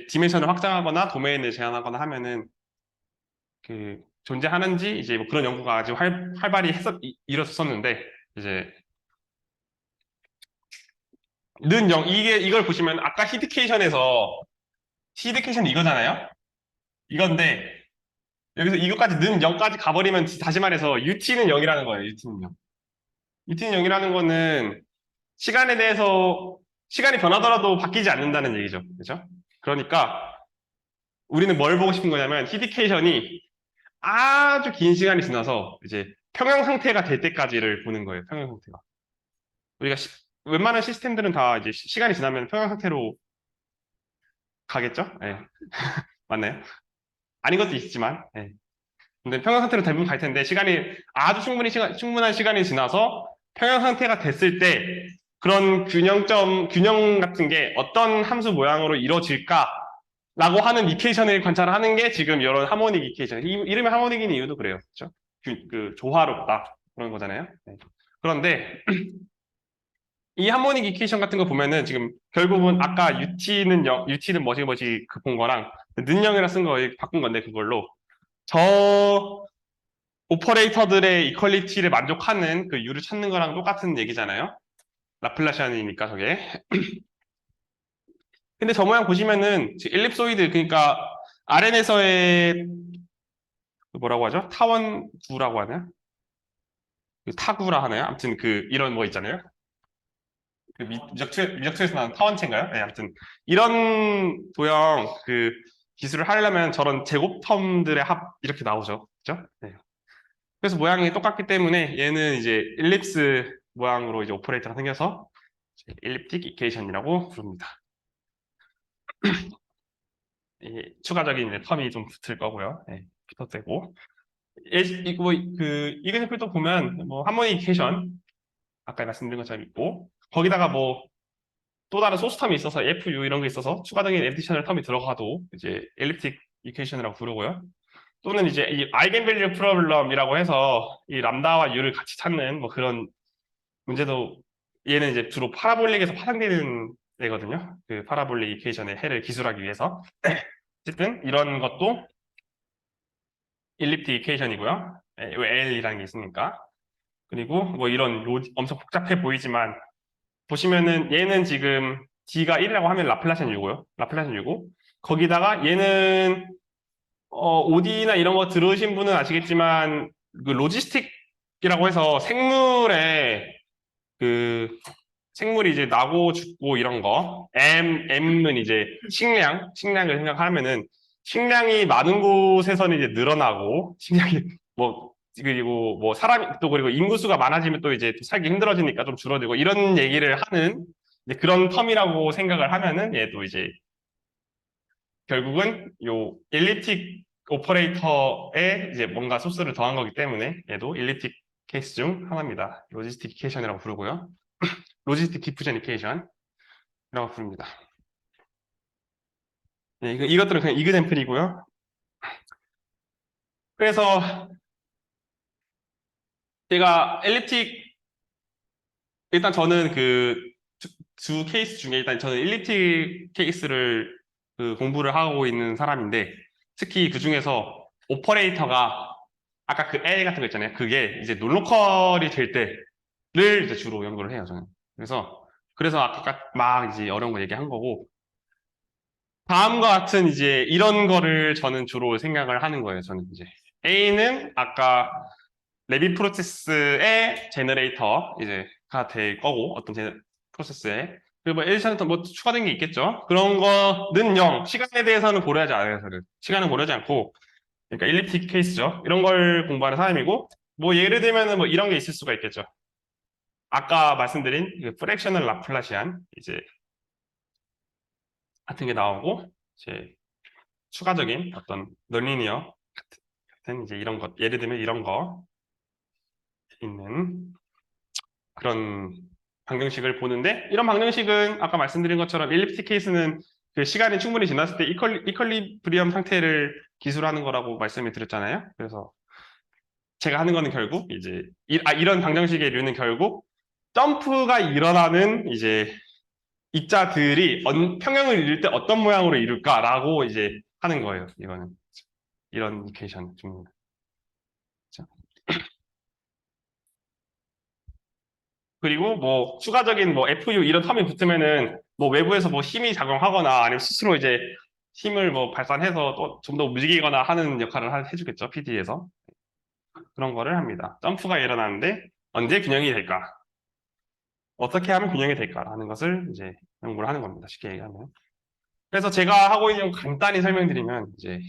디멘션을 확장하거나 도메인을 제한하거나 하면은 존재하는지 이제 뭐 그런 연구가 아주 활발히 이뤘었는데 이제 는 0, 이걸 보시면 아까 히드케이션 이거잖아요. 이건데 여기서 이것까지 는 0까지 가버리면 다시 말해서 UT는 0이라는 거예요. UT는 0. UT는 0이라는 거는 시간에 대해서 시간이 변하더라도 바뀌지 않는다는 얘기죠. 그렇죠? 그러니까 우리는 뭘 보고 싶은 거냐면 히디케이션이 아주 긴 시간이 지나서 이제 평형 상태가 될 때까지를 보는 거예요. 평형 상태가. 우리가 웬만한 시스템들은 다 이제 시간이 지나면 평형 상태로 가겠죠? 네. 맞나요? 아닌 것도 있지만. 네. 근데 평형 상태로 대부분 갈 텐데 시간이 아주 충분한 시간이 지나서 평형 상태가 됐을 때 그런 균형 같은 게 어떤 함수 모양으로 이루어질까라고 하는 이퀘이션을 관찰하는 게 지금 이런 하모닉 이퀘이션. 이름이 하모닉인 이유도 그래요. 그렇죠? 조화롭다. 그런 거잖아요. 네. 그런데 이 하모닉 이퀘이션 같은 거 보면은 지금 결국은 아까 UT는 뭐지 본 거랑 는 0이라 쓴 거 바꾼 건데 그걸로 저 오퍼레이터들의 이퀄리티를 만족하는 그 U를 찾는 거랑 똑같은 얘기잖아요. 라플라시안이니까 저게. 근데 저 모양 보시면은 엘립소이드 그러니까 RN에서의 뭐라고 하죠? 타원구라고 하나요? 타구라 하나요? 아무튼 이런 뭐 있잖아요. 미적투에서 나온 타원체인가요? 네, 아무튼 이런 도형 기술을 하려면 저런 제곱텀들의 합 이렇게 나오죠. 그죠? 네. 그래서 모양이 똑같기 때문에 얘는 이제 일립스 모양으로 이제 오퍼레이터가 생겨서 일립틱 이퀘이션이라고 부릅니다. 추가적인 이제 텀이 좀 붙을 거고요. 네, 붙어도 되고. 이 그래프도 보면 뭐 하모닉 이퀘이션 아까 말씀드린 것처럼 있고 거기다가 뭐 또 다른 소스 텀이 있어서 FU 이런 게 있어서 추가적인 에디셔널 텀이 들어가도 이제 엘립틱 이퀘이션이라고 부르고요. 또는 이제 이 아이겐밸류 프로블럼이라고 해서 이 람다와 U를 같이 찾는 뭐 그런 문제도 얘는 이제 주로 파라볼릭에서 파생되는 애거든요. 그 파라볼릭 이퀘이션의 해를 기술하기 위해서. 어쨌든 이런 것도 일립틱 이퀘이션이고요. L이라는 게 있으니까. 그리고 뭐 이런 엄청 복잡해 보이지만 보시면은 얘는 지금 D가 1이라고 하면 라플라시안 U고요. 라플라시안 U고 거기다가 얘는 OD나 이런 거 들으신 분은 아시겠지만 그 로지스틱이라고 해서 생물이 이제 나고 죽고 이런 거 M은 이제 식량을 생각하면은 식량이 많은 곳에서는 이제 늘어나고 식량이 뭐 그리고 뭐 사람이 또 그리고 인구수가 많아지면 또 이제 살기 힘들어지니까 좀 줄어들고 이런 얘기를 하는 이제 그런 텀이라고 생각을 하면은 얘도 이제 결국은 요 엘립틱 오퍼레이터에 이제 뭔가 소스를 더한 거기 때문에 얘도 엘립틱 케이스 중 하나입니다. 로지스티케이션이라고 부르고요. 로지스틱 디퓨전 이케이션이라고 부릅니다. 네, 이것들은 그냥 이그젬플이고요. 그래서 제가 엘립틱 일단 저는 그 두 케이스 중에 일단 저는 엘립틱 케이스를 그 공부를 하고 있는 사람인데 특히 그 중에서 오퍼레이터가 아까 그 L 같은 거 있잖아요. 그게 이제 논로컬이 될 때를 이제 주로 연구를 해요, 저는. 그래서 아까 막 이제 어려운 거 얘기한 거고 다음과 같은 이제 이런 거를 저는 주로 생각을 하는 거예요. 저는 이제 A는 아까 레빗 프로세스의 제너레이터 이제가 될 거고 어떤 프로세스에 그리고 뭐 에디션부터 뭐 추가된 게 있겠죠. 그런 거는 0. 시간에 대해서는 고려하지 않아요. 저는 시간은 고려하지 않고 그러니까 일립틱 케이스죠. 이런 걸 공부하는 사람이고 뭐 예를 들면은 뭐 이런 게 있을 수가 있겠죠. 아까 말씀드린 그 프랙셔널 라플라시안 이제 같은 게 나오고 이제 추가적인 어떤 넌리니어 같은 이제 이런 것 예를 들면 이런 거 있는 그런 방정식을 보는데 이런 방정식은 아까 말씀드린 것처럼 일립틱 케이스는 그 시간이 충분히 지났을 때 이퀄리브리엄 상태를 기술하는 거라고 말씀을 드렸잖아요. 그래서 제가 하는 거는 결국 이제 이런 방정식의 류는 결국 점프가 일어나는 이제 입자들이 평형을 이룰 때 어떤 모양으로 이룰까라고 이제 하는 거예요. 이거는 이런 이퀘이션 중입니다. 그리고 뭐 추가적인 뭐 FU 이런 텀이 붙으면은 뭐 외부에서 뭐 힘이 작용하거나 아니면 스스로 이제 힘을 뭐 발산해서 또 좀 더 움직이거나 하는 역할을 해주겠죠. PD에서 그런 거를 합니다. 점프가 일어나는데 언제 균형이 될까? 어떻게 하면 균형이 될까라는 것을 이제 연구를 하는 겁니다. 쉽게 얘기하면. 그래서 제가 하고 있는 거 간단히 설명드리면 이제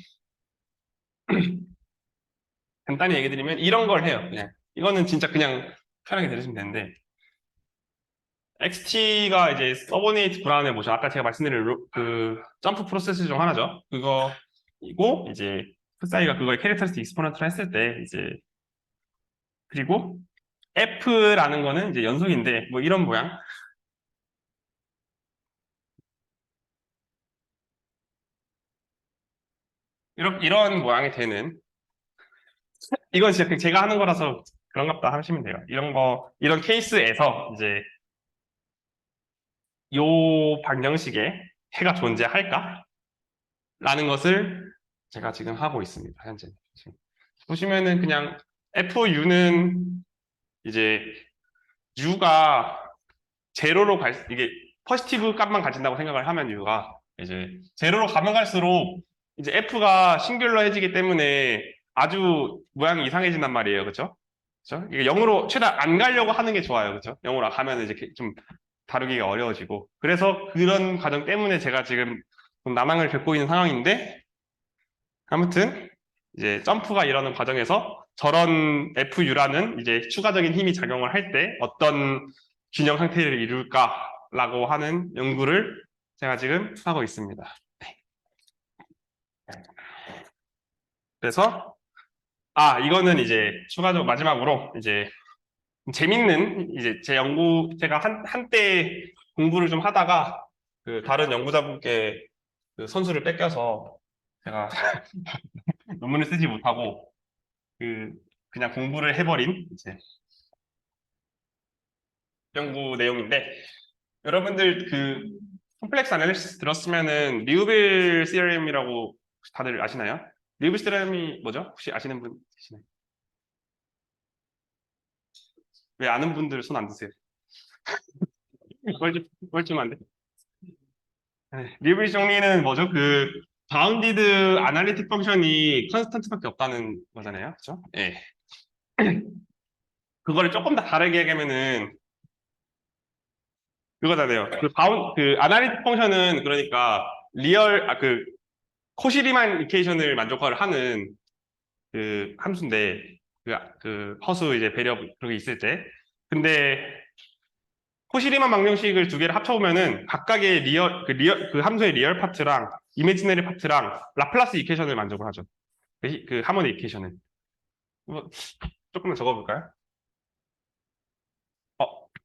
간단히 얘기 드리면 이런 걸 해요. 그냥 이거는 진짜 그냥 편하게 들으시면 되는데 XT가 이제 서버네이트 브라운의 모션 아까 제가 말씀드린 그 점프 프로세스 중 하나죠. 그거이고 이제 풋사이가 그걸 캐릭터리스틱 익스포넌트로 했을 때 이제 그리고 F라는 거는 이제 연속인데 뭐 이런 모양 이런 모양이 되는 이건 진짜 제가 하는 거라서 그런갑다 하시면 돼요. 이런 케이스에서 이제 요 방정식에 해가 존재할까? 라는 것을 제가 지금 하고 있습니다. 현재. 보시면은 그냥 FU는 이제 U가 제로로 이게 퍼시티브 값만 가진다고 생각을 하면 U가 이제 제로로 가면 갈수록 이제 F가 싱귤러해지기 때문에 아주 모양이 이상해진단 말이에요. 그렇죠? 그렇죠? 이게 0으로 최대한 안 가려고 하는 게 좋아요. 그렇죠? 0으로 가면 이제 좀 다루기가 어려워지고 그래서 그런 과정 때문에 제가 지금 좀 난항을 겪고 있는 상황인데 아무튼 이제 점프가 일어나는 과정에서 저런 FU라는 이제 추가적인 힘이 작용을 할 때 어떤 균형 상태를 이룰까라고 하는 연구를 제가 지금 하고 있습니다. 그래서 이거는 이제 추가적으로 마지막으로 이제 재밌는 이제 제 연구 제가 한때 공부를 좀 하다가 그 다른 연구자분께 그 선수를 뺏겨서 제가 논문을 쓰지 못하고 그냥 공부를 해버린 이제 연구 내용인데 여러분들 그 콤플렉스 애널리시스 들었으면은 리우빌 시스템이라고 다들 아시나요? 리우빌 시스템이 뭐죠? 혹시 아시는 분 계시나요? 왜 아는 분들 손 안 드세요? 뻘쭘 안 돼? 네, 리우빌 정리는 뭐죠? 그 바운디드 아날리틱 펑션이 컨스턴트밖에 없다는 거잖아요, 그렇죠? 예. 그거를 조금 더 다르게 얘기하면은 그거잖아요. 그 아날리틱 펑션은 그러니까 코시리만 이케이션을 만족화를 하는 그 함수인데 그 허수 이제 배려 그런 게 있을 때 근데 코시리만 방정식을 두 개를 합쳐보면은 각각의 그 함수의 리얼 파트랑 이미지너리 파트랑 라플라스 이케이션을 만족을 하죠. 그 하모니 이케이션을 조금만 적어볼까요?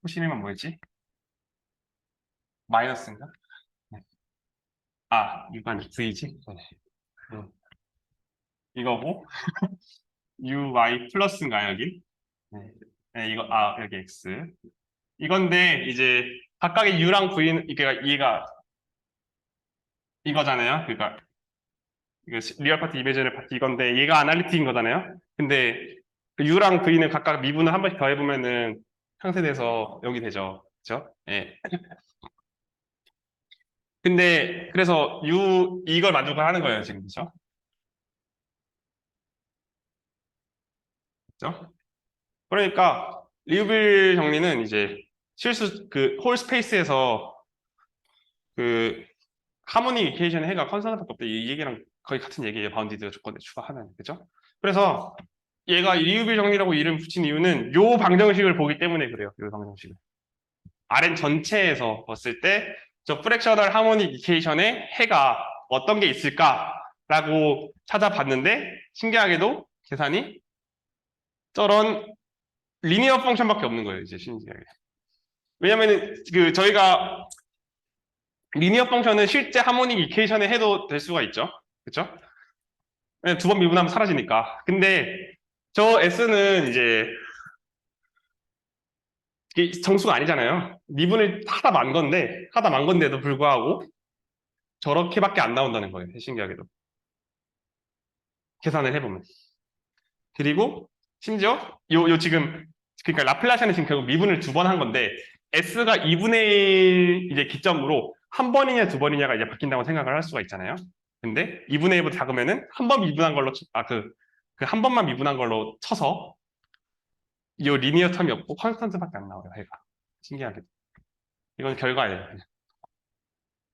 코시리만 뭐였지? 마이너스인가? 네. 이건 V지? 네. 이거고 UY 플러스인가요, 여기? 네. 네, 여기 X. 이건데, 이제, 각각의 U랑 V는, 얘가 이거잖아요. 그러니까, 이거 리얼 파트, 이미지널 파트 이건데, 얘가 아날리틱인 거잖아요. 근데, 그 U랑 V는 각각 미분을 한 번씩 더 해보면은, 상쇄돼서 여기 되죠. 그죠? 예. 근데, 그래서 이걸 만족을 하는 거예요, 지금. 그죠? 그죠? 그러니까 리우빌 정리는 이제 홀 스페이스에서 그 하모니 이케이션의 해가 컨스턴트밖에 없다 이 얘기랑 거의 같은 얘기예요. 바운디드 조건에 추가하면 그죠? 그래서 얘가 리우빌 정리라고 이름 붙인 이유는 요 방정식을 보기 때문에 그래요. 요 방정식을 Rn 전체에서 봤을 때 저 프랙셔널 하모니 이케이션의 해가 어떤 게 있을까라고 찾아봤는데 신기하게도 계산이 저런 리니어 펑션밖에 없는 거예요, 이제 신기하게. 왜냐면은 저희가 리니어 펑션은 실제 하모닉 이케이션에 해도 될 수가 있죠. 그렇죠? 두 번 미분하면 사라지니까. 근데 저 S는 이제 이게 정수가 아니잖아요. 미분을 하다 만 건데도 불구하고 저렇게밖에 안 나온다는 거예요. 신기하게도. 계산을 해보면. 그리고 심지어 요 지금 그러니까 라플라시아는 지금 결국 미분을 두 번 한 건데 S가 2분의 1 이제 기점으로 한 번이냐 두 번이냐가 이제 바뀐다고 생각을 할 수가 있잖아요. 근데 2분의 1보다 작으면은 한 번 미분한 걸로 한 번만 미분한 걸로 쳐서 이 리니어 텀이 없고 컨스턴트밖에 안 나와요. 해가 신기하게. 이건 결과예요.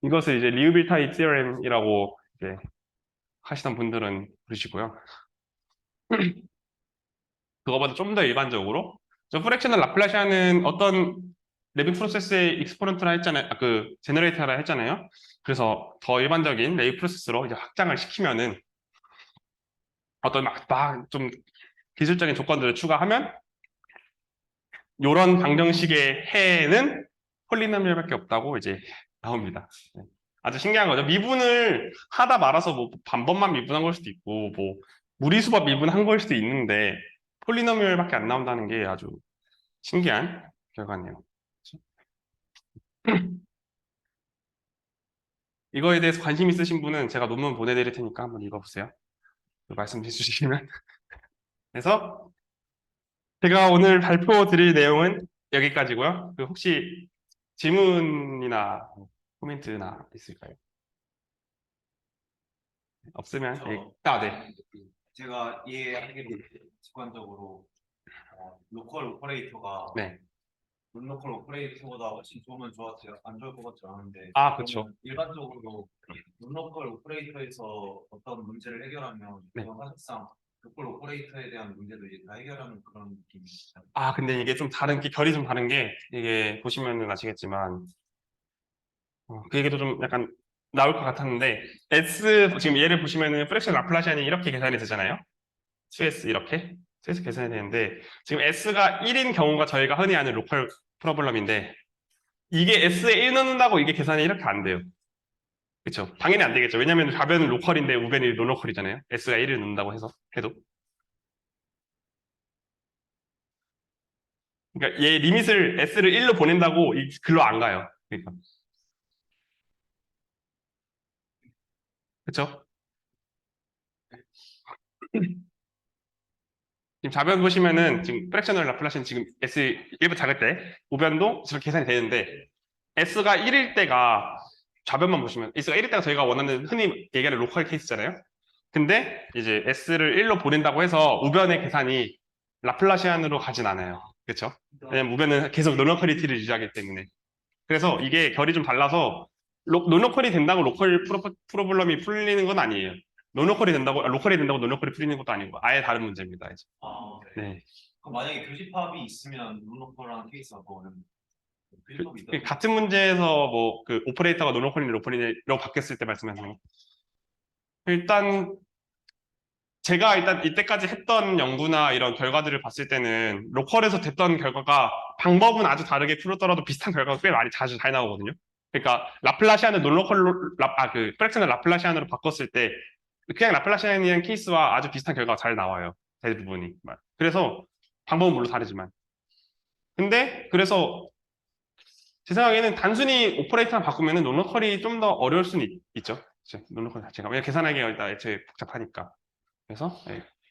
이것을 이제 리우빌타이 티어렘이라고 이제 하시던 분들은 부르시고요. 그거보다 좀 더 일반적으로 저 프랙셔널 라플라시아는 어떤 레비 프로세스의 익스포넌트라 했잖아요. 제너레이터라 했잖아요. 그래서 더 일반적인 레이 프로세스로 이제 확장을 시키면은 어떤 막 좀 기술적인 조건들을 추가하면 이런 방정식의 해는 폴리노미얼밖에 없다고 이제 나옵니다. 네. 아주 신기한 거죠. 미분을 하다 말아서 뭐 반번만 미분한 걸 수도 있고 뭐 무리수법 미분한 걸 수도 있는데 폴리노미얼밖에 안 나온다는 게 아주 신기한 결과네요. 이거에 대해서 관심 있으신 분은 제가 논문 보내드릴 테니까 한번 읽어보세요. 말씀해 주시면. 그래서 제가 오늘 발표 드릴 내용은 여기까지고요. 혹시 질문이나 코멘트나 있을까요? 없으면 네. 제가 이해하기로 직관적으로 로컬 오퍼레이터가 네. 논로컬 오퍼레이터보다 훨씬 좋으면 좋았어요. 안 좋을 것 같지 않은데. 그렇죠. 일반적으로 논로컬 오퍼레이터에서 어떤 문제를 해결하면 네. 사실상 로컬 오퍼레이터에 대한 문제도 이제 다 해결하는 그런 느낌이죠. 근데 이게 좀 결이 좀 다른 게 이게 보시면은 아시겠지만 그 얘기도 좀 약간 나올 것 같았는데 지금 얘를 보시면은 프랙션 라플라시안이 이렇게 계산이 되잖아요. 2S 이렇게 2S 계산이 되는데 지금 S가 1인 경우가 저희가 흔히 아는 로컬 프로블럼인데 이게 S에 1 넣는다고 이게 계산이 이렇게 안 돼요. 그쵸? 당연히 안 되겠죠. 왜냐면 좌변은 로컬인데 우변이 노로컬이잖아요. S가 1을 넣는다고 해도. 그러니까 얘 리밋을 S를 1로 보낸다고 글로 안 가요. 그러니까. 그쵸? 지금 좌변 보시면은 지금 프랙셔널 라플라시는 지금 S 1보 작을 때 우변도 지금 계산이 되는데 S가 1일 때가 좌변만 보시면 S가 1일 때가 저희가 원하는 흔히 얘기하는 로컬 케이스잖아요. 근데 이제 S를 1로 보낸다고 해서 우변의 계산이 라플라시안으로 가진 않아요. 그렇죠? 왜냐면 우변은 계속 노노컬리티를 유지하기 때문에. 그래서 이게 결이 좀 달라서 노노컬이 된다고 로컬 프로블럼이 풀리는 건 아니에요. 로컬이 된다고 노노컬이 풀리는 것도 아니고 아예 다른 문제입니다. 이제. 아, 네. 그럼 만약에 교집합이 있으면 룰로컬랑 케이스가 더 어려운 교집합이 있다. 같은 문제에서 뭐 그 오퍼레이터가 노노컬이 로컬로 바뀌었을 때 말씀하시는 거. 일단 제가 일단 이때까지 했던 연구나 이런 결과들을 봤을 때는 로컬에서 됐던 결과가 방법은 아주 다르게 풀었더라도 비슷한 결과가 꽤 많이 자주 잘 나오거든요. 그러니까 라플라시안을 논로컬로 프랙션을 라플라시안으로 바꿨을 때 그냥 라플라시안이라는 케이스와 아주 비슷한 결과가 잘 나와요. 대부분이. 그래서 방법은 물론 다르지만. 근데 그래서 제 생각에는 단순히 오퍼레이터만 바꾸면은 논로컬이 좀 더 어려울 수는 있죠. 논로컬 자체가. 왜냐면 계산하기가 일단 애초에 복잡하니까. 그래서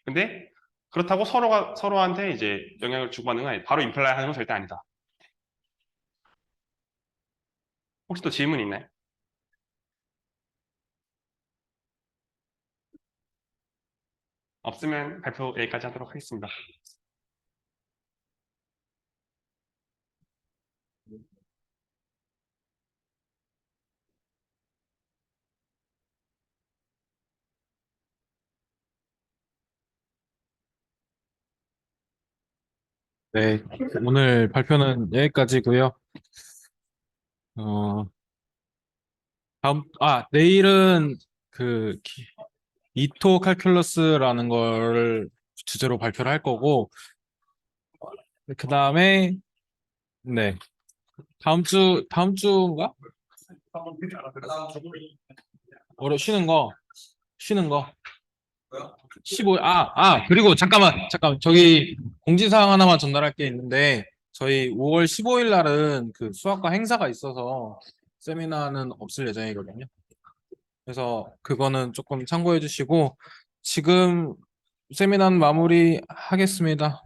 근데 그렇다고 서로한테 이제 영향을 주고받는 건 아니다. 바로 임플라이 하는 건 절대 아니다. 혹시 또 질문 있나요? 없으면 발표 여기까지 하도록 하겠습니다. 네, 오늘 발표는 여기까지고요. 어, 내일은 그 이토 칼큘러스라는 걸 주제로 발표를 할 거고, 그 다음에 네, 다음 주인가? 쉬는 거. 15, 그리고 잠깐만. 저기 공지사항 하나만 전달할 게 있는데, 저희 5월 15일 날은 그 수학과 행사가 있어서 세미나는 없을 예정이거든요. 그래서 그거는 조금 참고해 주시고, 지금 세미나는 마무리 하겠습니다.